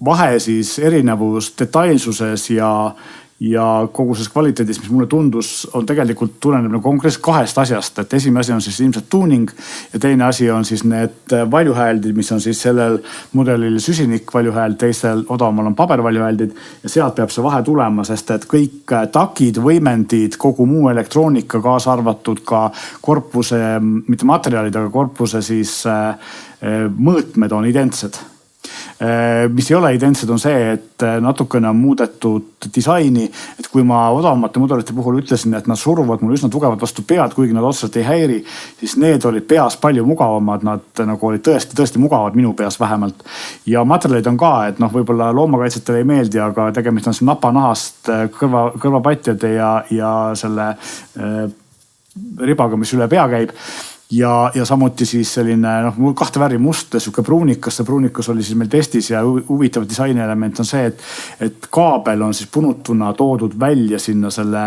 vahe siis erinevus detailsuses ja kogu selles kvaliteedis, mis mulle tundus, on tegelikult tuleneb nagu konkreetselt 2 asjast. Et esimene asi on siis ilmselt tuuning ja teine asi on siis need valjuhääldid, mis on siis sellel mudelil süsinik valjuhääld, teisel odavamal on pabervaljuhääldid ja sealt peab see vahe tulema, sest et kõik takid, võimendid, kogu muu elektroonika, kaasa arvatud ka korpuse, mitte materjalid, aga korpuse siis mõõtmed on identsed. Mis ei ole identsed on see, et natukene on muudetud disaini, et kui ma odavamate mudelite puhul ütlesin, et nad suruvad mul üsna tugevalt vastu pead, kuigi nad otseselt ei häiri, siis need olid peas palju mugavamad, nad nagu olid tõesti mugavad minu peas vähemalt. Ja materjalid on ka, et noh, võib-olla loomakaitsetele ei meeldi, aga tegemist on napanahast kõrvapatjade ja selle ribaga, mis üle pea käib. Ja samuti siis selline, noh, mul 2 värvi must, siuke pruunikas, see pruunikas oli siis meil testis ja huvitav disaini element on see, et kaabel on siis punutuna toodud välja sinna selle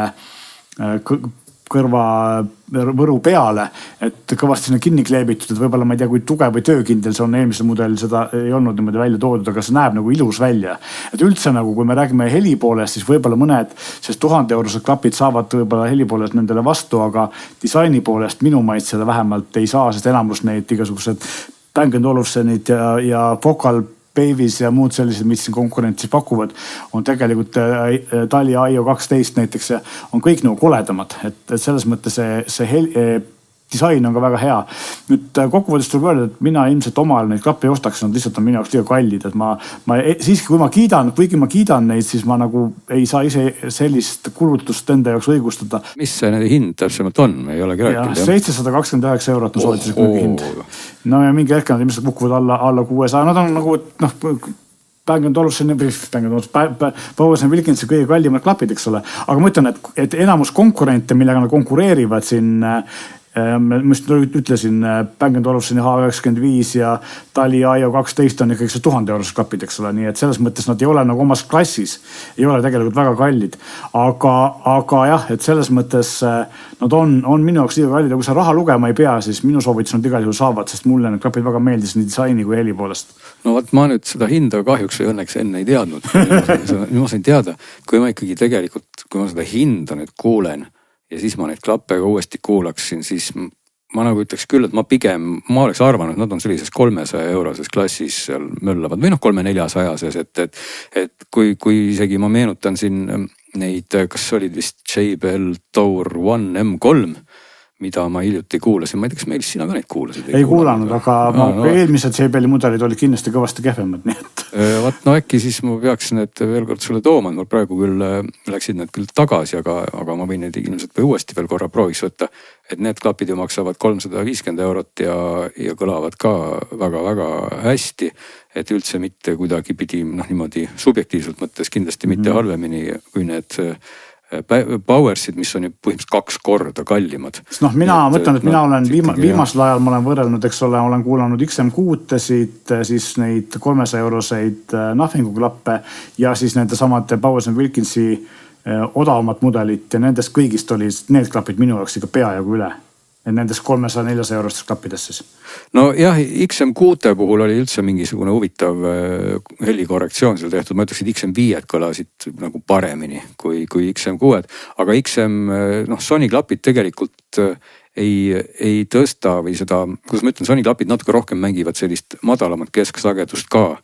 kõrvavõru peale, et kõvasti sinna kinni kleebitud, et võib-olla ma ei tea, kui tugev või töökindel see on, eelmisel mudelil seda ei olnud niimoodi välja toodud, aga see näeb nagu ilus välja. Et üldse nagu, kui me räägime heli poolest, siis võib-olla mõned 1000 eurosed klapid saavad võib-olla heli poolest nendele vastu, aga disaini poolest minu maitsele vähemalt ei saa, sest enamus neid igasugused Bang & Olufsenid ja Focal Babies ja muud sellised, mis siin konkurentsis pakuvad, on tegelikult Tali IO 12 näiteks ja on kõik nagu koledamad, et selles mõttes see disain on ka väga hea. Nüüd kokkuvõttes tuleb öelda, et mina ilmselt omal neid klappe ei ostaks, nad lihtsalt on minu jaoks liiga kallid, et ma siiski, kuigi ma kiidan neid, siis ma nagu ei saa ise sellist kulutust enda jaoks õigustada. Mis see hind täpsemalt on? Ei olegi rääkinud. 729 eurot on soovituslik müügi hind. No ja mingi hetk nad ilmselt kukuvad alla 600. Nad on nagu, Bang & Olufsen, Bowers & Wilkinsi kõige kallimad klapid, eks ole. Aga ma ütlen, et enamus konkurente, millega nad konkureerivad siin, ma just ütlesin, Bang & Olufseni H95 ja Tali IO 12 on ikkagi see 1000 eurosed klapid, eks ole. Nii et selles mõttes nad ei ole nagu omas klassis, ei ole tegelikult väga kallid. Aga jah, et selles mõttes nad on minu jaoks liiga kallid ja kui sa raha lugema ei pea, siis minu soovitus nad igal juhul saavad, sest mulle need klapid väga meeldis nii disaini kui heli poolest. No vaat ma nüüd seda hinda kahjuks või õnneks enne ei teadnud. Nüüd ma sain teada, kui ma ikkagi tegelikult, kui ma seda hinda nüüd kuulen ja siis ma neid klappe ka uuesti kuulaksin, siis ma nagu ütleks küll, et ma oleks arvanud, nad on sellises 300 euroses klassis seal möllavad või 300-400 sees, et kui isegi ma meenutan siin neid, kas olid vist JBL Tour One M3, mida ma hiljuti kuulasin. Ma ei tea, kas meil sina ka neid kuulasid? Ei kuulanud, aga eelmised JBL-i mudelid olid kindlasti kõvasti kehvemad, nii et. Vaat no äkki siis ma peaks need veel kord sulle tooma. Mul praegu küll läksid need küll tagasi, aga ma võin need ilmselt uuesti veel korra prooviks võtta. Et need klapid ju maksavad 350 eurot ja kõlavad ka väga-väga hästi. Et üldse mitte kuidagi pidi niimoodi subjektiivselt mõttes kindlasti mitte halvemini kui need Powersid, mis on ju põhimõtteliselt 2 korda kallimad. Mina mõtlen, et mina olen viimasel ajal ma olen võrrelnud, eks ole, olen kuulanud XM6-tesid, siis neid 300 euroseid Nothingu klappe ja siis nende samade Bowers & Wilkinsi odavamat mudelit ja nendest kõigist oli need klapid minu jaoks ikka peaaegu üle. Nendest 300-400 eurostest klappides siis. No jah, XM6 puhul oli üldse mingisugune huvitav helikorrektsioon seal tehtud. Ma ütleks, et XM5 kõlasid nagu paremini kui XM6. Aga Sony klapid tegelikult ei tõsta või seda, kuidas ma ütlen, Sony klapid natuke rohkem mängivad sellist madalamat kesksagedust ka.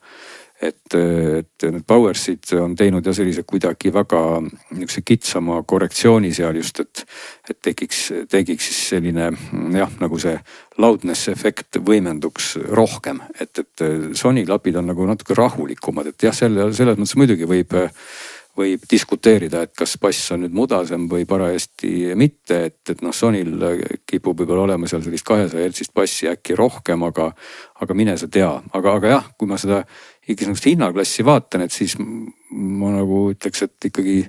Et need Powersid on teinud ja sellise kuidagi väga niisuguse kitsama korrektsiooni seal just, et tekiks siis selline nagu see loudness efekt võimenduks rohkem. Et Sony klapid on nagu natuke rahulikumad, et jah, selles mõttes muidugi võib diskuteerida, et kas bass on nüüd mudasem või parajasti mitte, et Sonyl kipub võib-olla olema seal sellist 200 hertsist bassi äkki rohkem, aga mine sa tea. Aga jah, kui ma seda ikkagi sellist hinnaklassi vaatan, et siis ma nagu ütleks, et ikkagi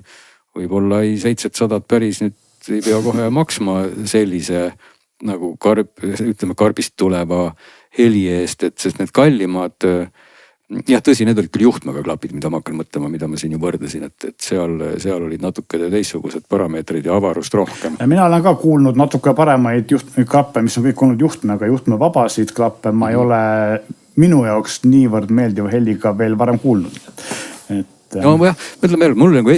võib-olla 700 päris nüüd ei pea kohe maksma sellise nagu karbist tuleva heli eest, et sest need kallimad, jah, tõsi, need olid küll juhtmega klapid, mida ma hakkan mõtlema, mida ma siin ju võrdesin, et seal olid natuke teistsugused parameetrid ja avarust rohkem. Mina olen ka kuulnud natuke paremaid klappe, mis on kõik olnud juhtmega, juhtmevabasid klappe, ma ei ole minu jaoks niivõrd meeldiva heliga veel varem kuulnud. No jah, mõtleme veel, mul nagu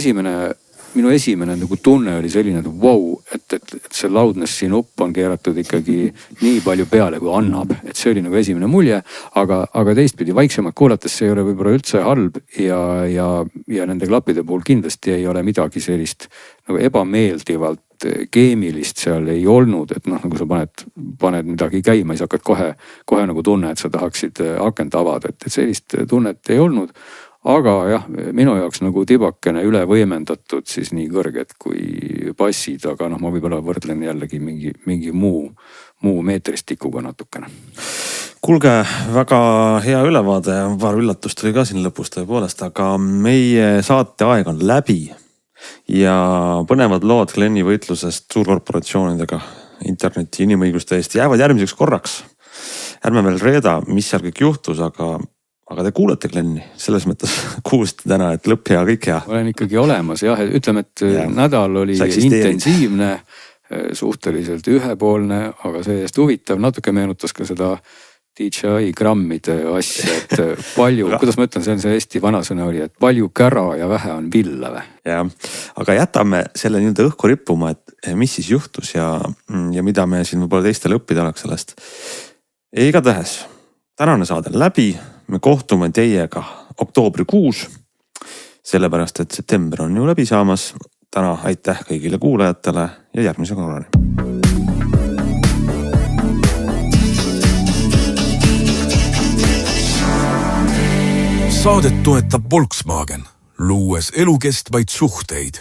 minu esimene nagu tunne oli selline, et wow, et see loudnessi nupp on keeratud ikkagi nii palju peale, kui annab. Et see oli nagu esimene mulje, aga teistpidi vaiksemalt kuulates see ei ole võib-olla üldse halb ja nende klappide puhul kindlasti ei ole midagi sellist nagu ebameeldivalt keemilist seal ei olnud, et nagu sa paned midagi käima, siis hakkad kohe nagu tunne, et sa tahaksid akent avada, et sellist tunnet ei olnud. Aga jah, minu jaoks nagu tibakene üle võimendatud siis nii kõrged kui bassid, aga ma võib-olla võrdlen jällegi mingi muu meetristikuga natukene. Kuulge, väga hea ülevaade, paar üllatust oli ka siin lõpus tõepoolest, aga meie saate aeg on läbi ja põnevad lood Glenni võitlusest suurkorporatsioonidega interneti inimõiguste eest jäävad järgmiseks korraks. Ärme veel reeda, mis seal kõik juhtus, aga te kuulete Glenni, selles mõttes kuulsite täna, et lõpp hea, kõik hea. Olen ikkagi olemas, jah, ütleme, et nädal oli intensiivne, suhteliselt ühepoolne, aga see eest huvitav, natuke meenutas ka seda DJI grammide asja, et palju, kuidas ma ütlen, see on see Eesti vanasõna oli, et palju kära ja vähe on villa või? Ja, aga jätame selle nii-öelda õhku rippuma, et mis siis juhtus ja mida me siin võib-olla teistel õppida oleks sellest. Igatahes, tänane saade läbi, me kohtume teiega oktoobrikuus, sellepärast et september on ju läbi saamas. Täna aitäh kõigile kuulajatele ja järgmise korrani. Saadet toetab Volkswagen, luues elukestvaid suhteid